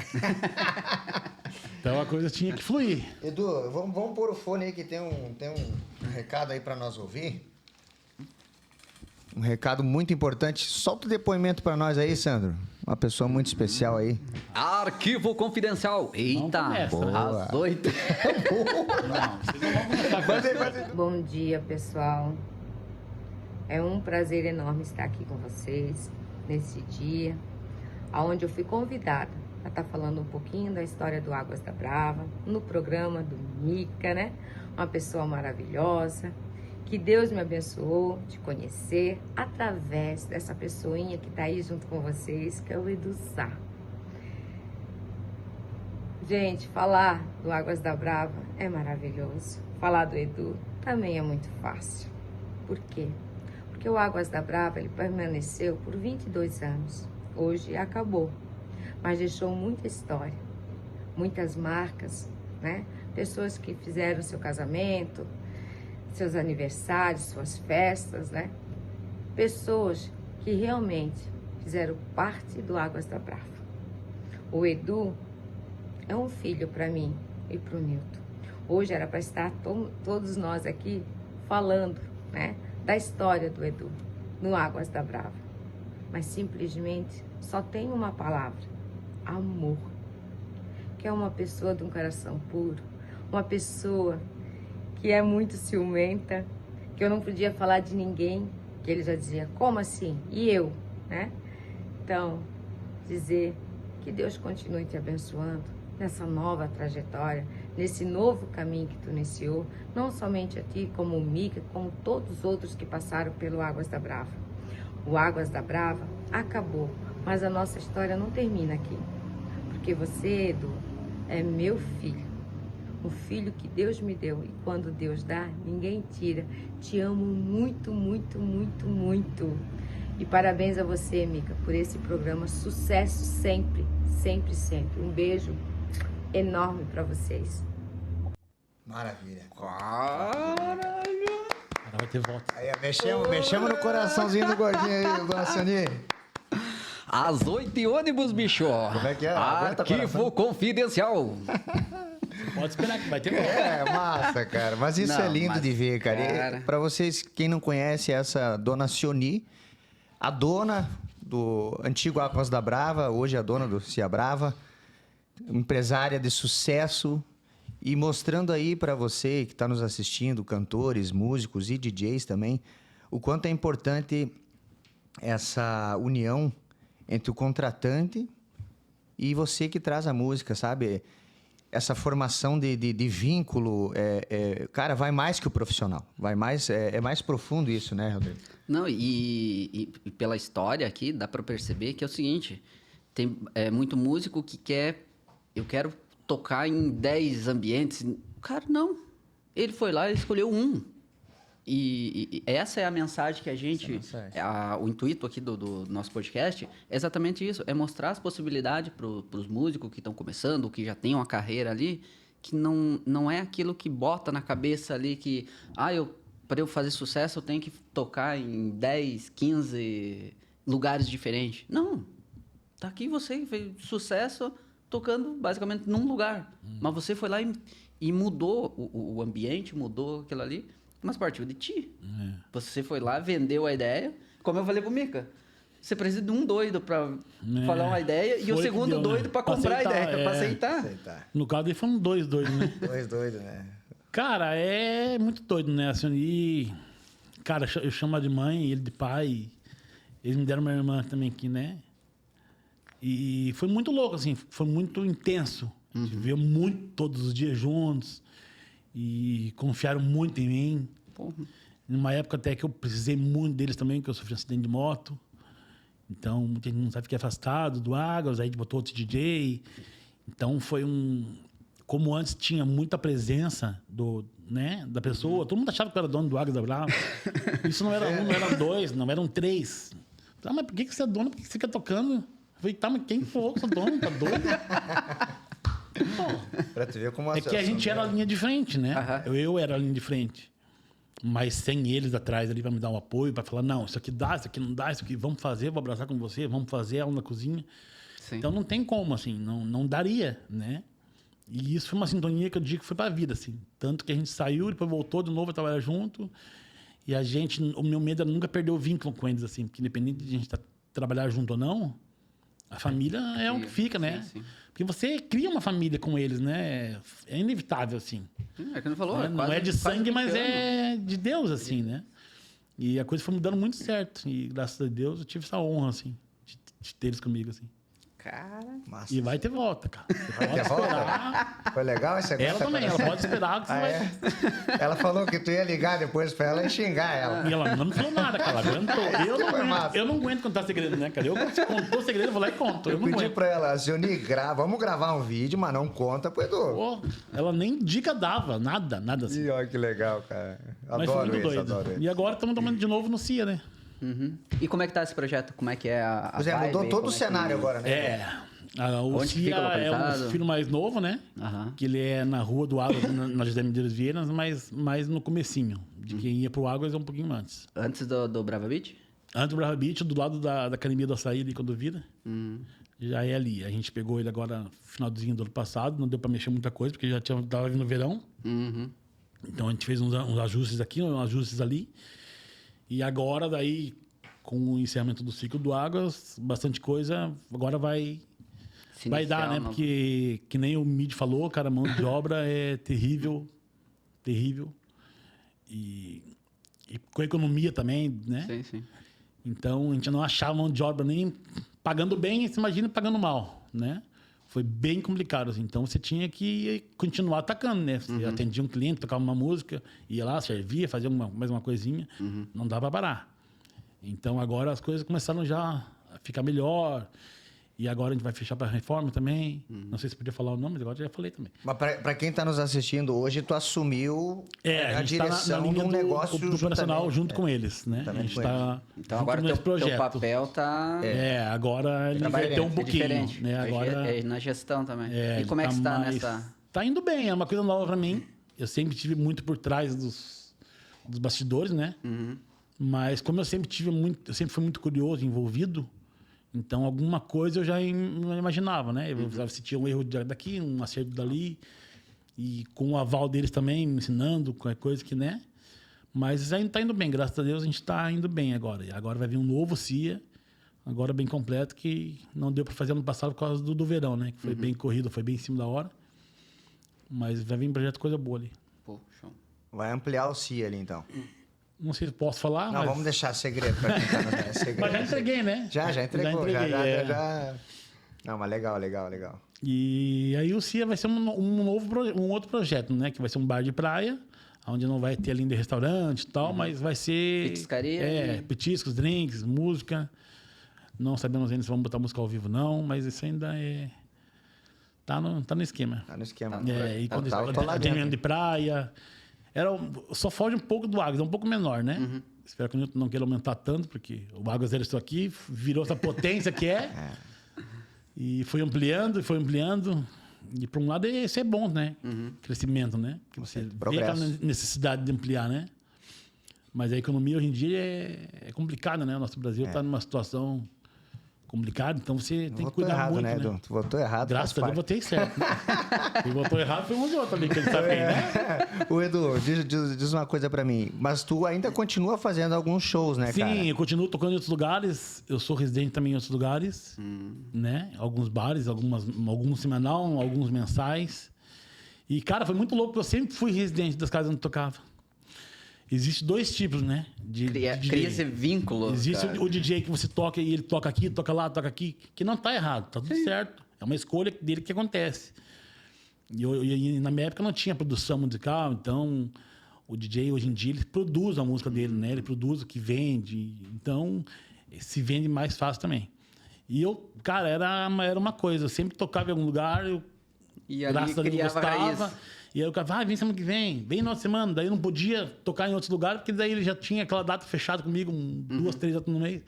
Speaker 3: então a coisa tinha que fluir.
Speaker 1: Edu, vamos pôr o fone aí que tem um recado aí pra nós ouvir. Um recado muito importante. Solta o depoimento pra nós aí, Sandro. Uma pessoa muito especial aí.
Speaker 2: Arquivo confidencial. Eita,
Speaker 3: começa.
Speaker 2: às 8.
Speaker 3: Não, vocês não vão começar com
Speaker 4: Bom dia, pessoal. É um prazer enorme estar aqui com vocês nesse dia, onde eu fui convidada a estar falando um pouquinho da história do Águas da Brava, no programa do Mica, né? Uma pessoa maravilhosa, que Deus me abençoou de conhecer através dessa pessoinha que está aí junto com vocês, que é o Edu Sá. Gente, falar do Águas da Brava é maravilhoso. Falar do Edu também é muito fácil. Por quê? Porque o Águas da Brava ele permaneceu por 22 anos. Hoje acabou, mas deixou muita história, muitas marcas, né? Pessoas que fizeram seu casamento, seus aniversários, suas festas, né? Pessoas que realmente fizeram parte do Águas da Brava. O Edu é um filho para mim e para o Nilton. Hoje era para estar todos nós aqui falando, né, da história do Edu no Águas da Brava. Mas simplesmente só tem uma palavra: amor. Que é uma pessoa de um coração puro, uma pessoa que é muito ciumenta, que eu não podia falar de ninguém, que ele já dizia, como assim? E eu, né? Então, dizer que Deus continue te abençoando nessa nova trajetória, nesse novo caminho que tu iniciou, não somente a ti, como o Mica, como todos os outros que passaram pelo Águas da Brava. O Águas da Brava acabou, mas a nossa história não termina aqui. Porque você, Edu, é meu filho. O filho que Deus me deu, e quando Deus dá, ninguém tira. Te amo muito, muito, muito, muito. E parabéns a você, Mica, por esse programa. Sucesso sempre, sempre, sempre. Um beijo enorme para vocês.
Speaker 1: Maravilha.
Speaker 3: Agora vai ter volta.
Speaker 1: Aí, mexemos no coraçãozinho do gordinho aí, dona Sani.
Speaker 2: Às 8 ônibus, bicho.
Speaker 1: Como é que é? Aguenta,
Speaker 2: Arquivo
Speaker 1: coração.
Speaker 2: confidencial.
Speaker 3: Pode esperar que vai ter volta.
Speaker 1: É, massa, cara. Mas isso
Speaker 2: Não,
Speaker 1: é lindo
Speaker 2: mas,
Speaker 1: de ver, cara.
Speaker 2: cara.
Speaker 1: Para vocês, quem não conhece essa dona Sioni, a dona do antigo Águas da Brava, hoje a dona do Cia Brava, empresária de sucesso, e mostrando aí para você que está nos assistindo, cantores, músicos e DJs também, o quanto é importante essa união entre o contratante e você que traz a música, sabe? essa formação de vínculo, cara, vai mais que o profissional. Vai mais, é mais profundo isso, né, Rodrigo?
Speaker 2: Não, e pela história aqui, dá para perceber que é o seguinte, tem muito músico que eu quero tocar em 10 ambientes. O cara, não. Ele foi lá e escolheu um. E essa é a mensagem que a gente... o intuito aqui do nosso podcast é exatamente isso. É mostrar as possibilidades para os músicos que estão começando, que já têm uma carreira ali, que não é aquilo que bota na cabeça ali que... para eu fazer sucesso, eu tenho que tocar em 10, 15 lugares diferentes. Não. Tá aqui você fez sucesso tocando basicamente num lugar. Mas você foi lá e mudou o ambiente, mudou aquilo ali. Mas partiu de ti. Você foi lá, vendeu a ideia. Como eu falei pro Mica, você precisa de um doido para falar uma ideia e o segundo
Speaker 3: deu,
Speaker 2: doido para comprar a ideia, para aceitar.
Speaker 3: No caso dele foram 2 doidos, né?
Speaker 1: 2 doidos, né?
Speaker 3: Cara, é muito doido, né? Assim, e, cara, eu chamo ela de mãe, ele de pai. Eles me deram uma irmã também aqui, né? E foi muito louco, assim. Foi muito intenso. A gente viveu muito todos os dias juntos. E confiaram muito em mim.
Speaker 2: Porra.
Speaker 3: Numa época até que eu precisei muito deles também, que eu sofri um acidente de moto. Então, muita gente não sabe, fiquei afastado do Águas, aí a gente botou outro DJ. Então, foi como antes tinha muita presença da pessoa, todo mundo achava que eu era dono do Águas da Brava. Isso não era não eram 2, não eram 3. Ah, mas por que você é dono? Por que você fica tocando? Eu falei, tá, mas quem for que sou dono? Tá doido?
Speaker 1: Pra tu ver como
Speaker 3: É que a gente era a linha de frente, né? Eu era a linha de frente. Mas sem eles atrás ali pra me dar um apoio, pra falar, não, isso aqui dá, isso aqui não dá, isso aqui vamos fazer, vou abraçar com você, vamos fazer aula na cozinha.
Speaker 2: Sim.
Speaker 3: Então não tem como, assim, não daria, né? E isso foi uma sintonia que eu digo que foi pra vida, assim. Tanto que a gente saiu, depois voltou de novo a trabalhar junto. E o meu medo era nunca perder o vínculo com eles, assim. Porque independente de a gente trabalhar junto ou não, a família é o que fica, né?
Speaker 2: Sim.
Speaker 3: Porque você cria uma família com eles, né? É inevitável, assim.
Speaker 2: É que não falou.
Speaker 3: Não é de sangue, mas é de Deus, assim, né? E a coisa foi me dando muito certo. E graças a Deus eu tive essa honra, assim, de ter eles comigo, assim.
Speaker 2: Cara.
Speaker 1: Massa.
Speaker 3: E vai ter volta, cara. Você
Speaker 1: Vai
Speaker 3: pode
Speaker 1: ter volta?
Speaker 3: esperar.
Speaker 1: Foi legal esse
Speaker 3: Ela também, ela pode esperar que você vai.
Speaker 1: Ela falou que tu ia ligar depois pra ela e xingar ela.
Speaker 3: E ela não me falou nada, cara. Ela aguentou. Eu não aguento contar segredo, né, cara? Eu contou segredo, eu vou lá e conto.
Speaker 1: Eu
Speaker 3: não
Speaker 1: pedi
Speaker 3: aguento.
Speaker 1: pra ela, Zioni, vamos gravar um vídeo, mas não conta pro Edu.
Speaker 3: Pô, ela nem dica dava, nada assim.
Speaker 1: E olha que legal, cara.
Speaker 3: Mas foi
Speaker 1: Adoro
Speaker 3: muito
Speaker 1: isso,
Speaker 3: doido.
Speaker 1: adoro isso.
Speaker 3: E agora estamos tomando de novo no CIA, né?
Speaker 2: E como é que tá esse projeto? Como é que é a
Speaker 1: Pois é,
Speaker 2: vibe
Speaker 1: mudou
Speaker 2: aí?
Speaker 1: todo o
Speaker 2: Como é que-
Speaker 1: cenário agora, né?
Speaker 3: O
Speaker 2: Onde
Speaker 3: CIA
Speaker 2: fica
Speaker 3: é
Speaker 2: localizado?
Speaker 3: um filho mais novo, né?
Speaker 2: Aham.
Speaker 3: Que ele é na Rua do Águas, na José Medeiros Vieira, mas mais no comecinho. De quem ia pro Águas é um pouquinho antes.
Speaker 2: Antes do Brava Beach?
Speaker 3: Antes do Brava Beach, do lado da Academia do Açaí, ali, quando vira.
Speaker 2: Uhum.
Speaker 3: Já é ali. A gente pegou ele agora no finalzinho do ano passado. Não deu pra mexer muita coisa, porque já tava vindo o verão.
Speaker 2: Uhum.
Speaker 3: Então a gente fez uns ajustes aqui, uns ajustes ali. E agora, daí, com o encerramento do ciclo do Águas, bastante coisa. Agora vai dar, né? Porque, que nem o Mid falou, cara, a mão de obra é terrível. Terrível. E com a economia também, né?
Speaker 2: Sim.
Speaker 3: Então, a gente não achava mão de obra nem pagando bem, você imagina pagando mal, né? Foi bem complicado, assim. Então, você tinha que continuar atacando, né? Você atendia um cliente, tocava uma música, ia lá, servia, fazia mais uma coisinha. Não dava pra parar. Então, agora as coisas começaram já a ficar melhor. E agora a gente vai fechar para reforma também. Não sei se podia falar o nome, mas agora já falei também.
Speaker 1: Mas pra quem tá nos assistindo hoje, tu assumiu
Speaker 3: A gente
Speaker 1: direção
Speaker 3: tá na linha
Speaker 1: de um negócio
Speaker 3: do operacional junto com eles, né?
Speaker 1: Também
Speaker 3: A gente
Speaker 1: com
Speaker 3: tá
Speaker 2: Então
Speaker 3: junto
Speaker 2: agora
Speaker 3: nesse
Speaker 2: teu papel tá...
Speaker 3: agora ele vai ter um pouquinho.
Speaker 2: diferente.
Speaker 3: Né? Agora,
Speaker 2: É na gestão também. E
Speaker 3: ele
Speaker 2: como é que está
Speaker 3: mais-
Speaker 2: nessa...
Speaker 3: Tá indo bem, é uma coisa nova para mim. Eu sempre tive muito por trás dos bastidores, né? Mas como eu sempre fui muito curioso, envolvido, então alguma coisa eu já imaginava, né? Eu sentia um erro daqui, um acerto dali, e com o aval deles também, me ensinando qualquer coisa que, né? Mas ainda tá indo bem, graças a Deus a gente tá indo bem agora. E agora vai vir um novo CIA, agora bem completo, que não deu para fazer ano passado por causa do verão, né? Que foi bem corrido, foi bem em cima da hora. Mas vai vir um projeto coisa boa ali.
Speaker 2: Pô, show.
Speaker 1: Vai ampliar o CIA ali, então.
Speaker 3: Não sei se posso falar,
Speaker 1: Não,
Speaker 3: mas...
Speaker 1: vamos deixar segredo pra quem tá no segredo.
Speaker 3: Mas já entreguei, né?
Speaker 1: Já entregou.
Speaker 3: Já entreguei,
Speaker 1: Não, mas legal.
Speaker 3: E aí o CIA vai ser um outro projeto, né? Que vai ser um bar de praia, onde não vai ter linha de restaurante e tal, mas vai ser...
Speaker 2: Petiscaria.
Speaker 3: Petiscos, drinks, música. Não sabemos ainda se vamos botar música ao vivo, não, mas isso ainda é... Tá no esquema.
Speaker 1: Tá no esquema.
Speaker 3: E quando
Speaker 1: eu tô lá
Speaker 3: atendimento
Speaker 1: dentro.
Speaker 3: de praia... Só foge um pouco do Águas, é um pouco menor, né? Espero que o Newton não queira aumentar tanto, porque o Águas Zero estou aqui, virou essa potência que é. E foi ampliando. E por um lado isso é bom, né? Crescimento, né? Porque você vê
Speaker 1: Progresso.
Speaker 3: aquela necessidade de ampliar, né? Mas a economia hoje em dia é complicada, né? O nosso Brasil está numa situação complicada, então você tem que cuidar
Speaker 1: errado,
Speaker 3: muito,
Speaker 1: né,
Speaker 3: né?
Speaker 1: Edu? Tu votou errado.
Speaker 3: Graças a
Speaker 1: faz
Speaker 3: Deus, eu votei certo. Né? Quem votou errado foi um de outro ali, que ele sabe bem, né?
Speaker 1: parte. O Edu, diz uma coisa pra mim. Mas tu ainda continua fazendo alguns shows, né, cara?
Speaker 3: Sim, eu continuo tocando em outros lugares. Eu sou residente também em outros lugares, né? Alguns bares, alguns semanal, alguns mensais. E, cara, foi muito louco, porque eu sempre fui residente das casas onde eu tocava. Existem dois tipos, né? De
Speaker 2: Cria esse vínculo.
Speaker 3: Existe
Speaker 2: cara.
Speaker 3: o DJ que você toca e ele toca aqui, toca lá, toca aqui, que não tá errado, tá tudo certo. É uma escolha dele que acontece. E na minha época não tinha produção musical, então o DJ hoje em dia ele produz a música dele, né? Ele produz o que vende, então se vende mais fácil também. E eu, cara, era uma coisa, eu sempre tocava em algum lugar,
Speaker 2: E ali
Speaker 3: graças a Deus
Speaker 2: criava
Speaker 3: gostava.
Speaker 2: raiz.
Speaker 3: E aí o cara, vem semana que vem na outra semana. Daí eu não podia tocar em outros lugares, porque daí ele já tinha aquela data fechada comigo, 2, 3 datas no mês.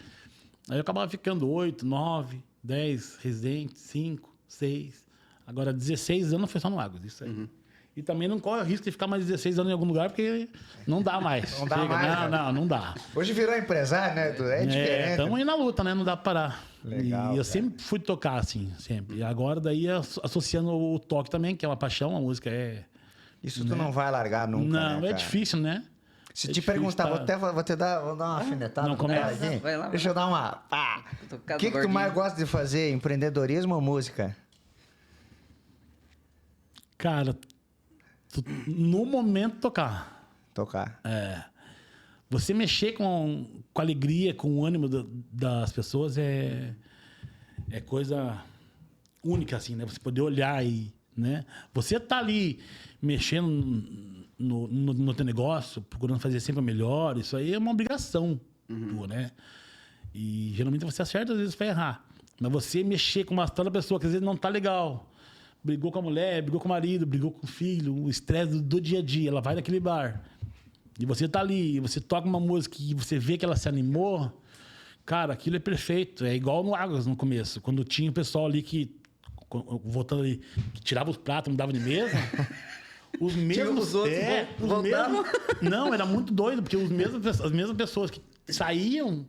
Speaker 3: Aí eu acabava ficando 8, 9, 10 residentes, 5, 6. Agora, 16 anos foi só no Águas, isso aí. E também não corre o risco de ficar mais 16 anos em algum lugar, porque não dá mais.
Speaker 1: Não dá mais, né?
Speaker 3: Não dá.
Speaker 1: Hoje virou empresário, né, Edu? É diferente.
Speaker 3: Estamos aí na luta, né? Não dá pra parar.
Speaker 1: Legal,
Speaker 3: E eu
Speaker 1: cara.
Speaker 3: sempre fui tocar, assim, sempre. E agora, daí, associando o toque também, que é uma paixão, a música é...
Speaker 1: Isso tu não vai largar nunca,
Speaker 3: Não,
Speaker 1: né,
Speaker 3: é
Speaker 1: cara?
Speaker 3: difícil, né?
Speaker 1: Se
Speaker 3: É
Speaker 1: te
Speaker 3: difícil,
Speaker 1: perguntar,
Speaker 3: tá?
Speaker 1: vou dar uma alfinetada
Speaker 3: Não
Speaker 1: pro cara
Speaker 3: começa.
Speaker 1: aqui.
Speaker 2: Vai lá, vai
Speaker 1: Deixa eu dar uma... Pá.
Speaker 2: Tô
Speaker 1: O
Speaker 2: ficando
Speaker 1: que tu
Speaker 2: gordinho.
Speaker 1: mais gosta de fazer? Empreendedorismo ou música?
Speaker 3: Cara, no momento, tocar.
Speaker 1: Tocar.
Speaker 3: Você mexer com a alegria, com o ânimo das pessoas é coisa única, assim, né? Você poder olhar e, né? Você tá ali mexendo no teu negócio, procurando fazer sempre o melhor, isso aí é uma obrigação tua, né? E geralmente você acerta, às vezes vai errar. Mas você mexer com uma outra pessoa que às vezes não tá legal, brigou com a mulher, brigou com o marido, brigou com o filho, o estresse do dia a dia, ela vai naquele bar. E você tá ali, você toca uma música e você vê que ela se animou, cara, aquilo é perfeito. É igual no Águas no começo, quando tinha o pessoal ali que, voltando ali, que tirava os pratos, mudava de mesa. Os mesmos.
Speaker 2: os outros voltavam.
Speaker 3: Não, era muito doido, porque as mesmas pessoas que saíam,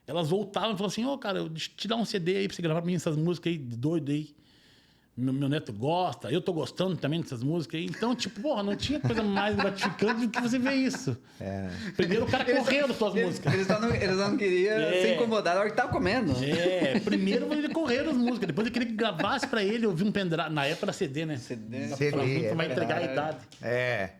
Speaker 3: elas voltavam e falavam assim: ô, cara, deixa eu te dar um CD aí pra você gravar pra mim essas músicas aí, de doido aí. Meu neto gosta, eu tô gostando também dessas músicas aí. Então, tipo, porra, não tinha coisa mais gratificante do que você ver isso. Primeiro o cara correndo das suas músicas.
Speaker 2: Eles só não queriam se incomodar na hora que tava comendo.
Speaker 3: Primeiro ele correu das músicas, depois ele queria que gravasse pra ele, ouvir um pendrive. Na época era CD, né?
Speaker 2: CD.
Speaker 1: CD,
Speaker 3: Vai entregar a idade.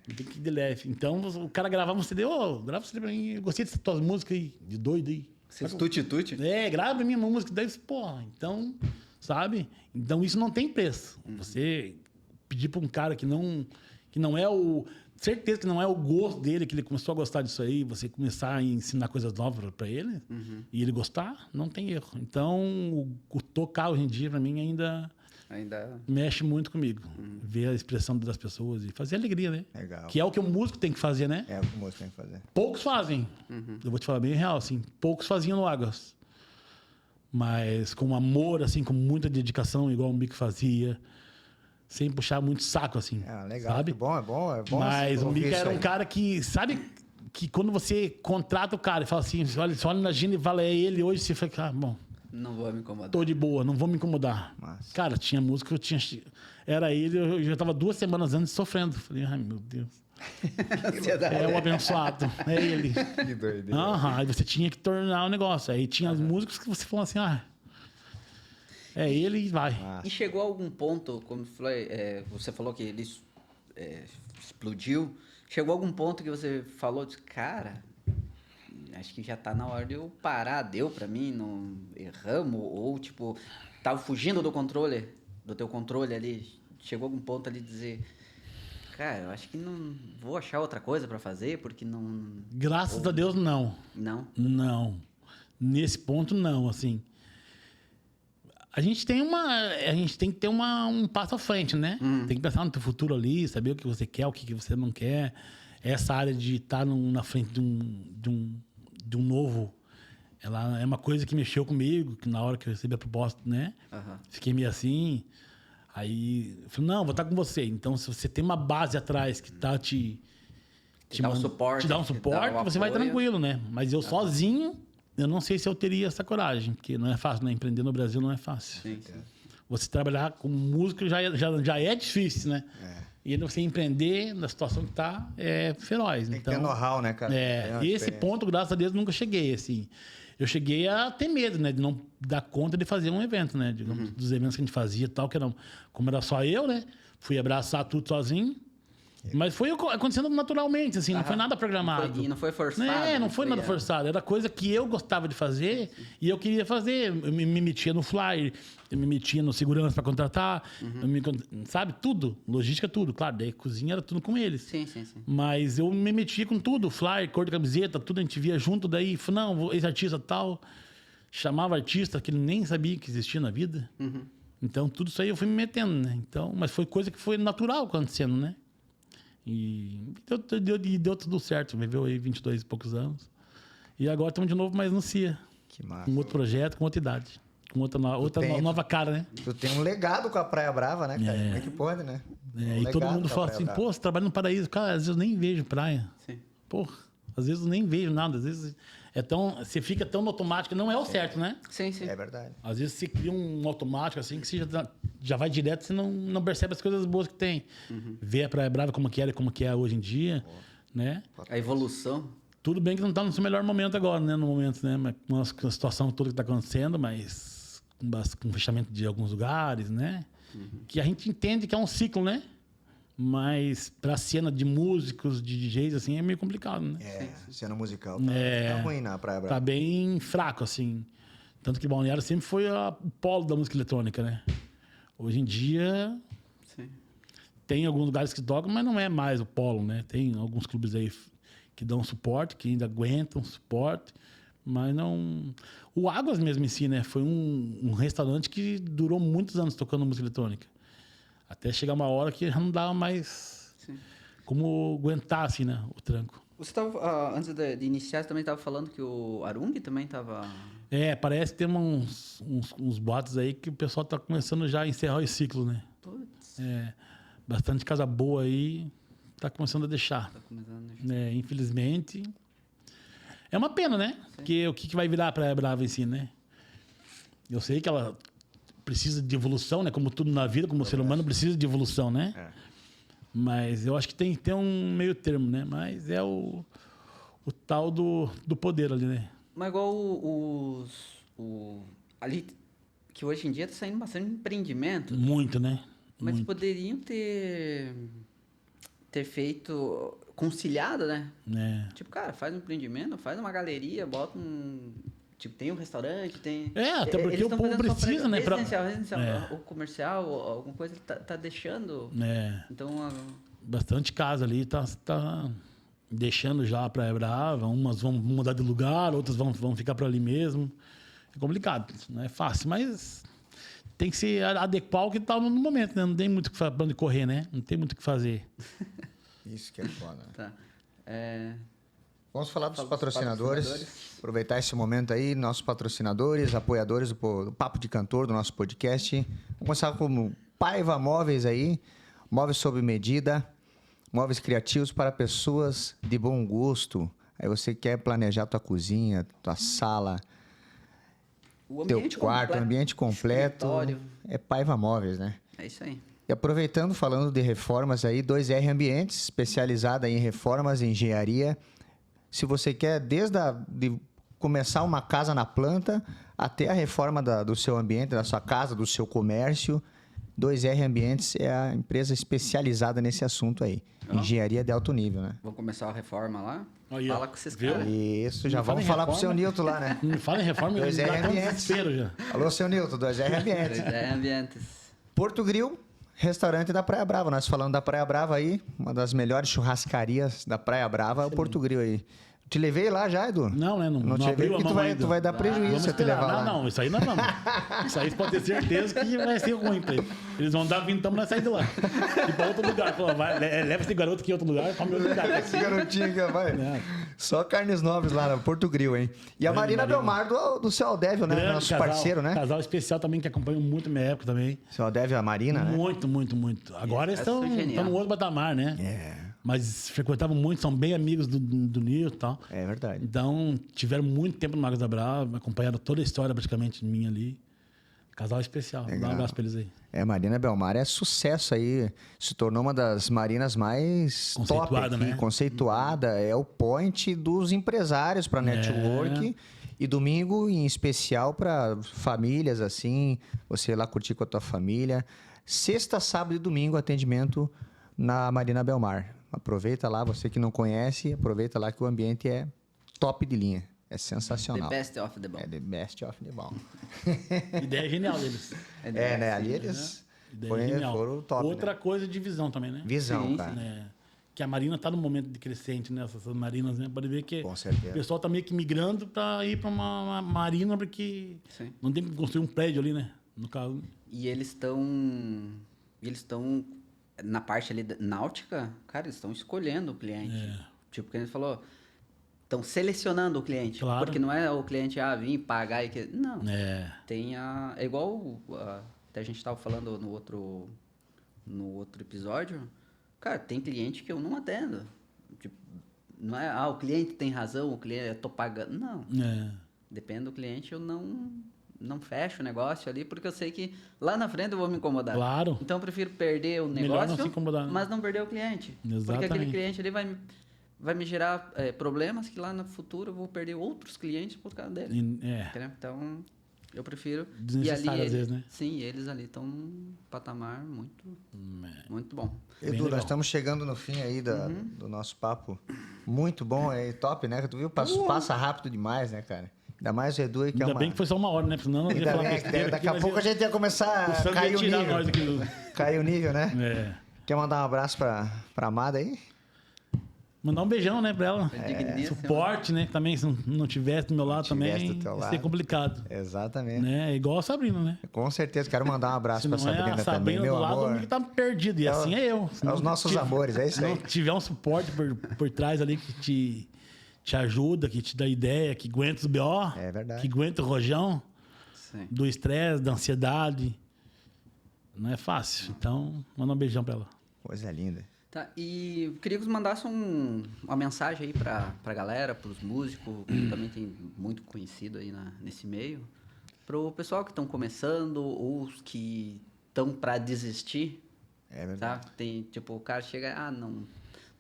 Speaker 3: Tem que ir de leve. Então o cara gravava um CD, grava um CD pra mim, eu gostei dessas tuas músicas aí, de doido aí.
Speaker 2: Esses tuti-tuti.
Speaker 3: Grava pra mim uma música, daí, porra, então, sabe? Então isso não tem preço. Você pedir pra um cara que não é o... Certeza que não é o gosto dele, que ele começou a gostar disso aí, você começar a ensinar coisas novas pra ele, e ele gostar, não tem erro. Então, o tocar hoje em dia, pra mim, ainda mexe muito comigo. Ver a expressão das pessoas e fazer alegria, né?
Speaker 1: Legal.
Speaker 3: Que é o que o músico tem que fazer, né?
Speaker 1: É o que o moço tem que fazer.
Speaker 3: Poucos fazem. Eu vou te falar bem real, assim. Poucos faziam no Águas. Mas com amor, assim, com muita dedicação, igual o Mico fazia. Sem puxar muito saco, assim.
Speaker 1: Legal.
Speaker 3: Sabe?
Speaker 1: É bom.
Speaker 3: Mas o
Speaker 1: ouvir
Speaker 3: Mico
Speaker 1: isso
Speaker 3: era um
Speaker 1: aí.
Speaker 3: cara que, sabe, que quando você contrata o cara e fala assim, olha, você olha na agenda e fala, é ele hoje, você fala, bom,
Speaker 2: Não vou me incomodar.
Speaker 3: tô de boa, não vou me incomodar.
Speaker 1: Massa.
Speaker 3: Cara, tinha música que eu tinha. Era ele, eu já tava 2 semanas antes sofrendo. Falei, ai meu Deus. É o abençoado, é ele.
Speaker 1: Que doideira.
Speaker 3: Aí você tinha que tornar o negócio. Aí tinha as músicas que você falou assim, é ele e vai.
Speaker 2: E chegou a algum ponto, como você falou que ele explodiu, chegou a algum ponto que você falou, cara, acho que já tá na hora de eu parar, deu pra mim, não erramos, ou tipo, tava fugindo do controle, do teu controle ali? Chegou algum ponto ali de dizer, cara, eu acho que não vou achar outra coisa pra fazer, porque não...
Speaker 3: Graças a Deus, não.
Speaker 2: Não?
Speaker 3: Não. Nesse ponto, não, assim. A gente tem que ter um passo à frente, né? Tem que pensar no teu futuro ali, saber o que você quer, o que você não quer. Essa área de estar na frente de um novo, ela é uma coisa que mexeu comigo, que na hora que eu recebi a proposta, né? Fiquei meio assim. Aí, eu falei, não, vou estar com você. Então, se você tem uma base atrás que tá te
Speaker 2: dá um suporte.
Speaker 3: te dá um suporte, você vai tranquilo, né? Mas eu sozinho, eu não sei se eu teria essa coragem, porque não é fácil, né? Empreender no Brasil não é fácil.
Speaker 2: Sim.
Speaker 3: Você trabalhar como músico já é difícil, né? E ainda você empreender na situação que tá, é feroz.
Speaker 1: Tem que ter know-how, né, cara?
Speaker 3: E esse ponto, graças a Deus, nunca cheguei, assim. Eu cheguei a ter medo, né? De não dar conta de fazer um evento, né? Digamos, dos eventos que a gente fazia e tal, como era só eu, né? Fui abraçar tudo sozinho. Mas foi acontecendo naturalmente, assim, não foi nada programado.
Speaker 2: E não foi forçado.
Speaker 3: Não foi nada forçado. Era coisa que eu gostava de fazer e eu queria fazer. Eu me metia no flyer, eu me metia no segurança para contratar, sabe? Tudo. Logística, tudo. Claro, daí cozinha era tudo com eles.
Speaker 2: Sim.
Speaker 3: Mas eu me metia com tudo. Flyer, cor de camiseta, tudo a gente via junto. Daí, não, esse artista tal. Chamava artista que ele nem sabia que existia na vida. Então, tudo isso aí eu fui me metendo, né? Então, mas foi coisa que foi natural acontecendo, né? E deu tudo certo. Viveu aí 22 e poucos anos. E agora estamos de novo mais no CIA.
Speaker 1: Que massa.
Speaker 3: Com outro projeto, com outra idade. Com outra nova cara, né?
Speaker 1: Tu tem um legado com a Praia Brava, né, cara? Como é que pode, né?
Speaker 3: E todo mundo fala assim, pô, você trabalha no Paraíso. Cara, às vezes eu nem vejo praia.
Speaker 2: Sim.
Speaker 3: Porra, às vezes eu nem vejo nada. Às vezes você fica tão no automático. Não é o certo, né?
Speaker 2: Sim.
Speaker 1: É verdade.
Speaker 3: Às vezes você cria um automático assim que você já vai direto, você não percebe as coisas boas que tem. Vê a Praia Brava como que era e como que é hoje em dia, né?
Speaker 2: A evolução.
Speaker 3: Tudo bem que não está no seu melhor momento agora, né? No momento, né? Mas com a situação toda que está acontecendo, mas com fechamento de alguns lugares, né? Que a gente entende que é um ciclo, né? Mas para a cena de músicos, de DJs, assim, é meio complicado, né?
Speaker 1: Cena musical tá ruim na Praia Brava.
Speaker 3: Tá bem fraco, assim. Tanto que Balneário sempre foi o polo da música eletrônica, né? Hoje em dia, tem alguns lugares que tocam, mas não é mais o polo, né? Tem alguns clubes aí que dão suporte, que ainda aguentam suporte, mas não... O Águas mesmo em si, né? Foi um restaurante que durou muitos anos tocando música eletrônica. Até chegar uma hora que já não dava mais como aguentar, assim, né? O tranco.
Speaker 2: Você estava, antes de iniciar, você também estava falando que o Arung também estava...
Speaker 3: Parece que tem uns boatos aí que o pessoal está começando já a encerrar esse ciclo, né?
Speaker 2: Putz.
Speaker 3: Bastante casa boa aí, está começando a deixar. Infelizmente. É uma pena, né? Porque o que vai virar a Praia Brava em si, né? Eu sei que ela precisa de evolução, né? Como tudo na vida, como o ser humano precisa de evolução, né? Mas eu acho que tem que ter um meio termo, né? Mas é o tal do poder ali, né?
Speaker 2: Mas igual ali, que hoje em dia está saindo bastante empreendimento.
Speaker 3: Muito, né?
Speaker 2: Mas
Speaker 3: Muito.
Speaker 2: poderiam ter feito conciliado, né? Tipo, cara, faz um empreendimento, faz uma galeria, bota um... Tipo, tem um restaurante, tem...
Speaker 3: Até porque o povo precisa, né?
Speaker 2: Residencial, ou comercial, ou alguma coisa, tá deixando... Então...
Speaker 3: Bastante casa ali, tá deixando já a Praia Brava. Umas vão mudar de lugar, outras vão ficar por ali mesmo. É complicado, não é fácil, mas tem que se adequar ao que tá no momento, né? Não tem muito pra onde correr, né? Não tem muito o que fazer.
Speaker 1: Isso que é foda.
Speaker 2: Tá.
Speaker 1: Vamos falar dos patrocinadores. Aproveitar esse momento aí, nossos patrocinadores, apoiadores do Papo de Cantor, do nosso podcast. Vamos começar com Paiva Móveis aí, móveis sob medida, móveis criativos para pessoas de bom gosto. Aí você quer planejar tua cozinha, tua sala, teu quarto, ambiente completo.
Speaker 2: Escritório.
Speaker 1: É Paiva Móveis, né?
Speaker 2: É isso aí.
Speaker 1: E aproveitando, falando de reformas aí, 2R Ambientes, especializada em reformas e engenharia. Se você quer de começar uma casa na planta até a reforma do seu ambiente, da sua casa, do seu comércio, 2R Ambientes é a empresa especializada nesse assunto aí. Engenharia de alto nível, né?
Speaker 2: Vou começar a reforma lá.
Speaker 3: Aí, ó.
Speaker 2: Fala com esses
Speaker 3: Viu?
Speaker 2: caras.
Speaker 1: Isso, já
Speaker 3: Não fala
Speaker 1: vamos
Speaker 3: em
Speaker 1: falar pro
Speaker 3: reforma.
Speaker 1: seu Nilton lá, né?
Speaker 3: Não me fala em reforma,
Speaker 1: Dois
Speaker 3: ele
Speaker 1: R
Speaker 3: dá até um
Speaker 1: ambientes.
Speaker 3: desespero já.
Speaker 1: Alô, seu Nilton, 2R Ambientes.
Speaker 2: É, ambientes.
Speaker 1: Porto Grill, restaurante da Praia Brava. Nós falando da Praia Brava aí, uma das melhores churrascarias da Praia Brava é o Porto Grill aí. Te levei lá já, Edu?
Speaker 3: Não, né?
Speaker 1: Não te levei
Speaker 3: abriu a
Speaker 1: porque
Speaker 3: mão ainda.
Speaker 1: tu vai dar prejuízo
Speaker 3: Vamos
Speaker 1: se eu te
Speaker 3: esperar.
Speaker 1: levar lá.
Speaker 3: Não, isso aí não vamos. Isso aí você pode ter certeza que vai ser ruim pra eles. Eles vão dar vintão pra sair de lá. E pra outro lugar. Pô, leva esse garoto aqui em outro lugar, come outro lugar.
Speaker 1: Esse garotinho que vai.
Speaker 3: É.
Speaker 1: Só carnes nobres lá no Porto Grill, hein? E a Marina Belmar do Seu Aldévio, né?
Speaker 3: Grande
Speaker 1: Nosso
Speaker 3: casal,
Speaker 1: parceiro, né?
Speaker 3: Casal especial também, que acompanhou muito a minha época também.
Speaker 1: Seu Aldévio e a Marina, né?
Speaker 3: Muito, muito, muito. Agora eles estão
Speaker 2: genial.
Speaker 3: no outro patamar, né?
Speaker 1: É,
Speaker 3: Mas frequentavam muito, são bem amigos do Nil e tal.
Speaker 1: é verdade.
Speaker 3: Então, tiveram muito tempo no Águas da Brava, acompanharam toda a história praticamente minha ali. Casal especial. Dá um abraço pra eles aí.
Speaker 1: É, Marina Belmar é sucesso aí. Se tornou uma das marinas mais top
Speaker 3: Conceituada,
Speaker 1: aqui,
Speaker 3: né?
Speaker 1: conceituada. É o point dos empresários para network. E domingo, em especial, para famílias, assim, você ir lá curtir com a tua família. Sexta, sábado e domingo, atendimento na Marina Belmar. Aproveita lá, você que não conhece, aproveita lá que o ambiente é top de linha. É
Speaker 2: The
Speaker 1: sensacional.
Speaker 2: best of the ball.
Speaker 1: É the best of the ball.
Speaker 3: Ideia genial deles.
Speaker 1: É, né? Ali eles
Speaker 3: Ideia genial.
Speaker 1: foram top,
Speaker 3: Outra
Speaker 1: né?
Speaker 3: coisa de visão também, né?
Speaker 1: Visão,
Speaker 2: Sim,
Speaker 1: cara.
Speaker 3: É, que a Marina está no momento de crescente, né? Essas marinas, né? Pode ver que
Speaker 1: Com certeza.
Speaker 3: o pessoal está meio que migrando para ir para uma marina, porque
Speaker 2: Sim.
Speaker 3: não tem que construir um prédio ali, né? No caso.
Speaker 2: E eles estão na parte ali náutica, cara, eles estão escolhendo o cliente. Tipo, que a gente falou, estão selecionando o cliente.
Speaker 3: Claro.
Speaker 2: Porque não é o cliente vir pagar e que não.
Speaker 3: É.
Speaker 2: Tem é igual até a gente estava falando no outro episódio. Cara, tem cliente que eu não atendo. Tipo, não é, o cliente tem razão, o cliente, eu tô pagando. Não.
Speaker 3: É.
Speaker 2: Depende do cliente, eu não fecho o negócio ali, porque eu sei que lá na frente eu vou me incomodar.
Speaker 3: Claro.
Speaker 2: Então eu prefiro perder o
Speaker 3: Melhor
Speaker 2: negócio,
Speaker 3: não se incomodar, né?
Speaker 2: mas não perder o cliente. Porque
Speaker 3: Exatamente.
Speaker 2: aquele cliente ali vai me gerar problemas que lá no futuro eu vou perder outros clientes por causa dele.
Speaker 3: É.
Speaker 2: Entendeu? Então, eu prefiro...
Speaker 3: Desnecessário às vezes, né?
Speaker 2: Sim, eles ali estão num patamar muito bom.
Speaker 1: Edu,
Speaker 3: legal.
Speaker 1: nós estamos chegando no fim aí do nosso papo. Muito bom, é top, né? Tu viu? Passa rápido demais, né, cara? Ainda mais o Edu aí, que
Speaker 3: Ainda
Speaker 1: é uma...
Speaker 3: bem que foi só uma hora, né? Porque senão eu ia
Speaker 1: Ainda
Speaker 3: falar
Speaker 1: bem,
Speaker 3: besteira
Speaker 1: daqui
Speaker 3: aqui,
Speaker 1: a
Speaker 3: mas
Speaker 1: pouco a gente ia começar
Speaker 3: o
Speaker 1: a
Speaker 3: sangue
Speaker 1: cair
Speaker 3: ia
Speaker 1: o
Speaker 3: tirar
Speaker 1: nível.
Speaker 3: nós aqui do...
Speaker 1: Cair o nível, né?
Speaker 3: É.
Speaker 1: Quer mandar um abraço pra Amada aí?
Speaker 3: Mandar um beijão, né, pra ela.
Speaker 2: Digníssimo.
Speaker 3: Suporte, né? Que também, se não tivesse do meu lado também,
Speaker 1: tivesse do teu
Speaker 3: ia
Speaker 1: lado.
Speaker 3: ser complicado.
Speaker 1: Exatamente.
Speaker 3: Né? Igual a Sabrina, né?
Speaker 1: Com certeza, quero mandar um abraço
Speaker 3: Se
Speaker 1: pra
Speaker 3: não é
Speaker 1: Sabrina
Speaker 3: a
Speaker 1: também,
Speaker 3: Sabrina
Speaker 1: meu
Speaker 3: do lado,
Speaker 1: amor.
Speaker 3: o que tá perdido. E assim é eu. Se
Speaker 1: É
Speaker 3: não
Speaker 1: os nossos
Speaker 3: tiver-
Speaker 1: amores, é isso
Speaker 3: se
Speaker 1: aí.
Speaker 3: não tiver um suporte por trás ali que te ajuda, que te dá ideia, que aguenta os BO,
Speaker 1: É verdade.
Speaker 3: que aguenta o rojão
Speaker 2: Sim.
Speaker 3: do estresse, da ansiedade, não é fácil. Então, manda um beijão pra ela.
Speaker 1: Coisa linda.
Speaker 2: Tá, e eu queria que você mandasse uma mensagem aí pra galera, pros músicos, que também tem muito conhecido aí nesse meio, pro pessoal que estão começando ou os que estão pra desistir,
Speaker 1: É verdade.
Speaker 2: tá? Tem, tipo, o cara chega, não,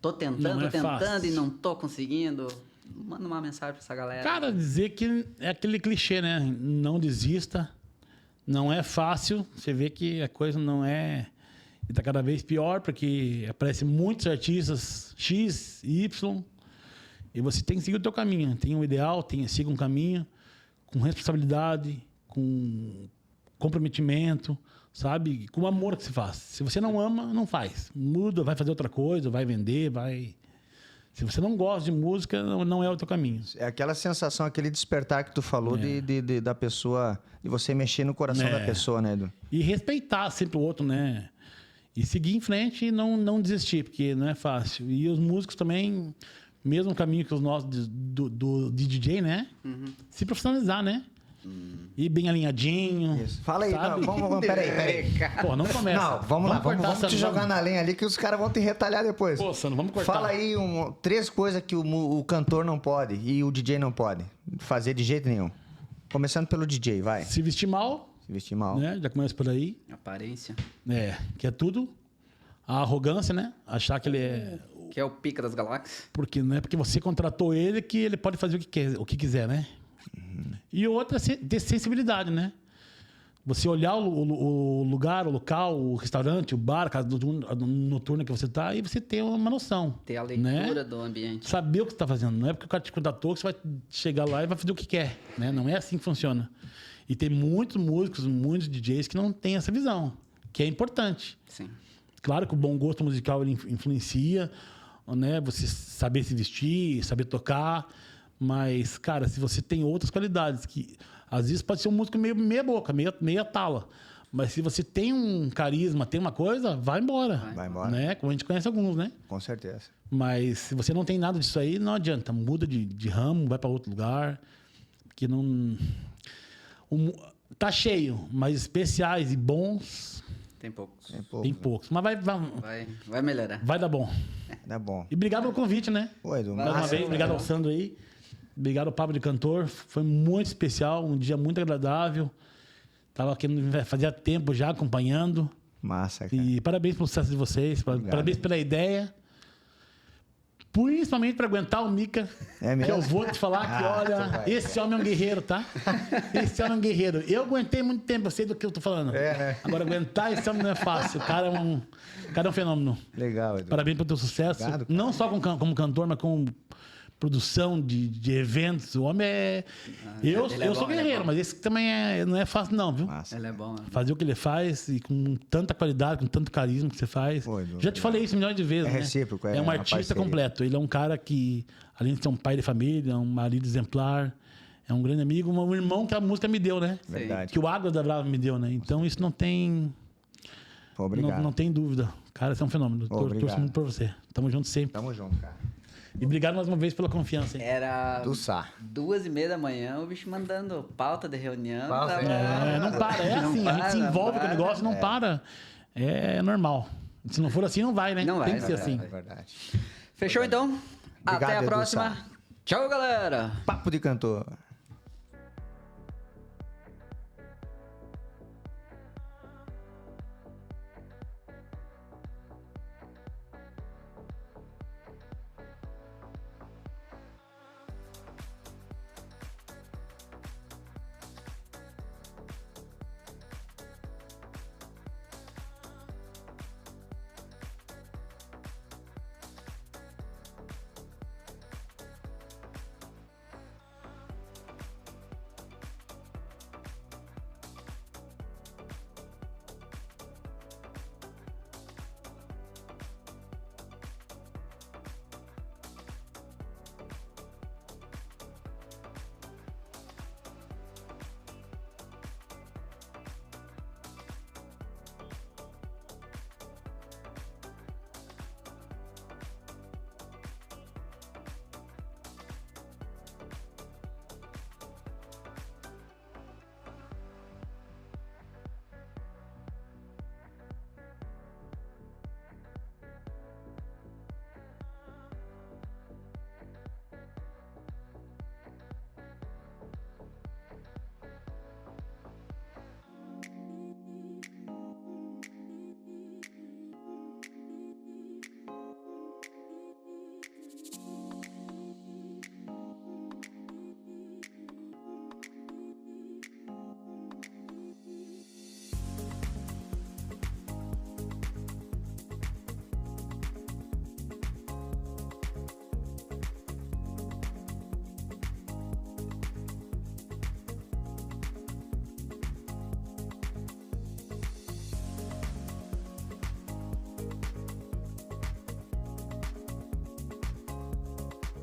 Speaker 2: tô tentando,
Speaker 3: Não é
Speaker 2: tô tentando
Speaker 3: fácil.
Speaker 2: e não tô conseguindo. Manda uma mensagem pra essa galera.
Speaker 3: Cara, dizer que é aquele clichê, né? Não desista. Não é fácil. Você vê que a coisa não é... E tá cada vez pior, porque aparecem muitos artistas X, Y, e você tem que seguir o teu caminho. Tem um ideal, siga um caminho com responsabilidade, com comprometimento, sabe? Com amor que se faz. Se você não ama, não faz. Muda, vai fazer outra coisa, vai vender, vai... Se você não gosta de música, não é o teu caminho.
Speaker 1: É aquela sensação, aquele despertar que tu falou da pessoa, de você mexer no coração
Speaker 3: É.
Speaker 1: da pessoa, né, Edu?
Speaker 3: E respeitar sempre o outro, né? E seguir em frente e não desistir, porque não é fácil. E os músicos também, mesmo caminho que os nossos de DJ, né? Se profissionalizar, né? Ir bem alinhadinho.
Speaker 1: Isso. Fala aí,
Speaker 3: sabe?
Speaker 1: vamos, peraí.
Speaker 3: Pô, não começa.
Speaker 1: Não, vamos lá,
Speaker 3: cortar
Speaker 1: vamos
Speaker 3: essa-
Speaker 1: te jogar na lenha ali que os caras vão te retalhar depois.
Speaker 3: Pô, Sandro, vamos cortar.
Speaker 1: Fala aí 3 coisas que o cantor não pode e o DJ não pode fazer de jeito nenhum. Começando pelo DJ, vai.
Speaker 3: Se vestir mal,
Speaker 1: Se vestir mal.
Speaker 3: né? Já começa por aí.
Speaker 2: Aparência.
Speaker 3: Que é tudo. A arrogância, né? Achar que ele é...
Speaker 2: Que é o pica das galáxias.
Speaker 3: Porque não é porque você contratou ele que ele pode fazer o que quiser, né? E outra, ter sensibilidade, né? Você olhar o lugar, o local, o restaurante, o bar, a casa noturna que você tá, e você tem uma noção.
Speaker 2: Ter a leitura
Speaker 3: né?
Speaker 2: do ambiente.
Speaker 3: Saber o que você tá fazendo. Não é porque o cara te contratou que você vai chegar lá e vai fazer o que quer. Né? Não é assim que funciona. E tem muitos músicos, muitos DJs que não têm essa visão, que é importante.
Speaker 2: Sim.
Speaker 3: Claro que o bom gosto musical ele influencia, né? Você saber se vestir, saber tocar. Mas, cara, se você tem outras qualidades, que às vezes pode ser um músico meio meia boca, meia tala. Mas se você tem um carisma, tem uma coisa, vai embora.
Speaker 1: Vai embora.
Speaker 3: Né? Como a gente conhece alguns, né?
Speaker 1: Com certeza.
Speaker 3: Mas se você não tem nada disso aí, não adianta. Muda de ramo, vai para outro lugar. Que não... Tá cheio, mas especiais e bons...
Speaker 2: Tem poucos.
Speaker 3: Tem poucos. Mas
Speaker 2: Vai melhorar.
Speaker 3: vai dar bom.
Speaker 1: Tá bom.
Speaker 3: E obrigado pelo convite, né?
Speaker 1: Pô, Edu,
Speaker 3: Mais uma
Speaker 1: massa,
Speaker 3: vez, obrigado ao
Speaker 1: cara.
Speaker 3: Sandro aí. Obrigado ao Pablo de Cantor. Foi muito especial, um dia muito agradável. Tava querendo, fazia tempo já acompanhando.
Speaker 1: Massa, cara.
Speaker 3: E parabéns pelo sucesso de vocês.
Speaker 1: Obrigado.
Speaker 3: Parabéns pela ideia. Principalmente para aguentar o Mica.
Speaker 1: É mesmo?
Speaker 3: Que eu vou te falar que, olha,
Speaker 1: vai,
Speaker 3: esse homem é um guerreiro, tá? Esse homem é um guerreiro. Eu aguentei muito tempo, eu sei do que eu tô falando.
Speaker 1: né?
Speaker 3: Agora, aguentar esse homem não é fácil. O cara é um fenômeno.
Speaker 1: Legal, Edu.
Speaker 3: Parabéns pelo teu sucesso.
Speaker 1: Obrigado, cara.
Speaker 3: Não só como cantor, mas como produção de eventos. O homem é... eu
Speaker 2: ele é
Speaker 3: eu sou
Speaker 2: bom, ele é
Speaker 3: guerreiro,
Speaker 2: bom.
Speaker 3: mas esse também não é fácil não, viu?
Speaker 1: Massa.
Speaker 2: Ele é bom, né?
Speaker 3: Fazer o que ele faz e com tanta qualidade, com tanto carisma que você faz.
Speaker 1: Pô, Edu,
Speaker 3: Já te falei isso milhões de vezes,
Speaker 1: É
Speaker 3: né?
Speaker 1: recíproco, é
Speaker 3: um
Speaker 1: uma
Speaker 3: artista
Speaker 1: parceria.
Speaker 3: completo. Ele é um cara que, além de ser um pai de família, um marido exemplar, é um grande amigo, um irmão que a música me deu, né?
Speaker 1: Verdade.
Speaker 3: Que o Águas da Brava me deu, né? Então isso não tem...
Speaker 1: Pô, obrigado.
Speaker 3: Não tem dúvida. Cara, você é um fenômeno.
Speaker 1: Obrigado.
Speaker 3: Torço muito por você. Tamo junto sempre.
Speaker 1: Tamo junto, cara.
Speaker 3: E obrigado mais uma vez pela confiança, hein?
Speaker 2: Era
Speaker 1: Do Sá.
Speaker 2: 2h30 da manhã, o bicho mandando pauta de reunião.
Speaker 1: Pauta,
Speaker 3: Não para. É
Speaker 2: Não
Speaker 3: assim, a gente se
Speaker 2: para,
Speaker 3: envolve com o
Speaker 2: para.
Speaker 3: negócio e não para. É normal. Se não for assim, não vai, né?
Speaker 2: Não vai,
Speaker 3: Tem que ser
Speaker 2: não vai,
Speaker 3: assim.
Speaker 1: É verdade.
Speaker 2: Fechou então?
Speaker 1: Obrigado,
Speaker 2: Até a
Speaker 1: Edu
Speaker 2: próxima.
Speaker 1: Sá.
Speaker 2: Tchau, galera.
Speaker 1: Papo de Cantor.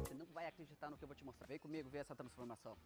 Speaker 2: Você não vai acreditar no que eu vou te mostrar. Vem comigo ver essa transformação.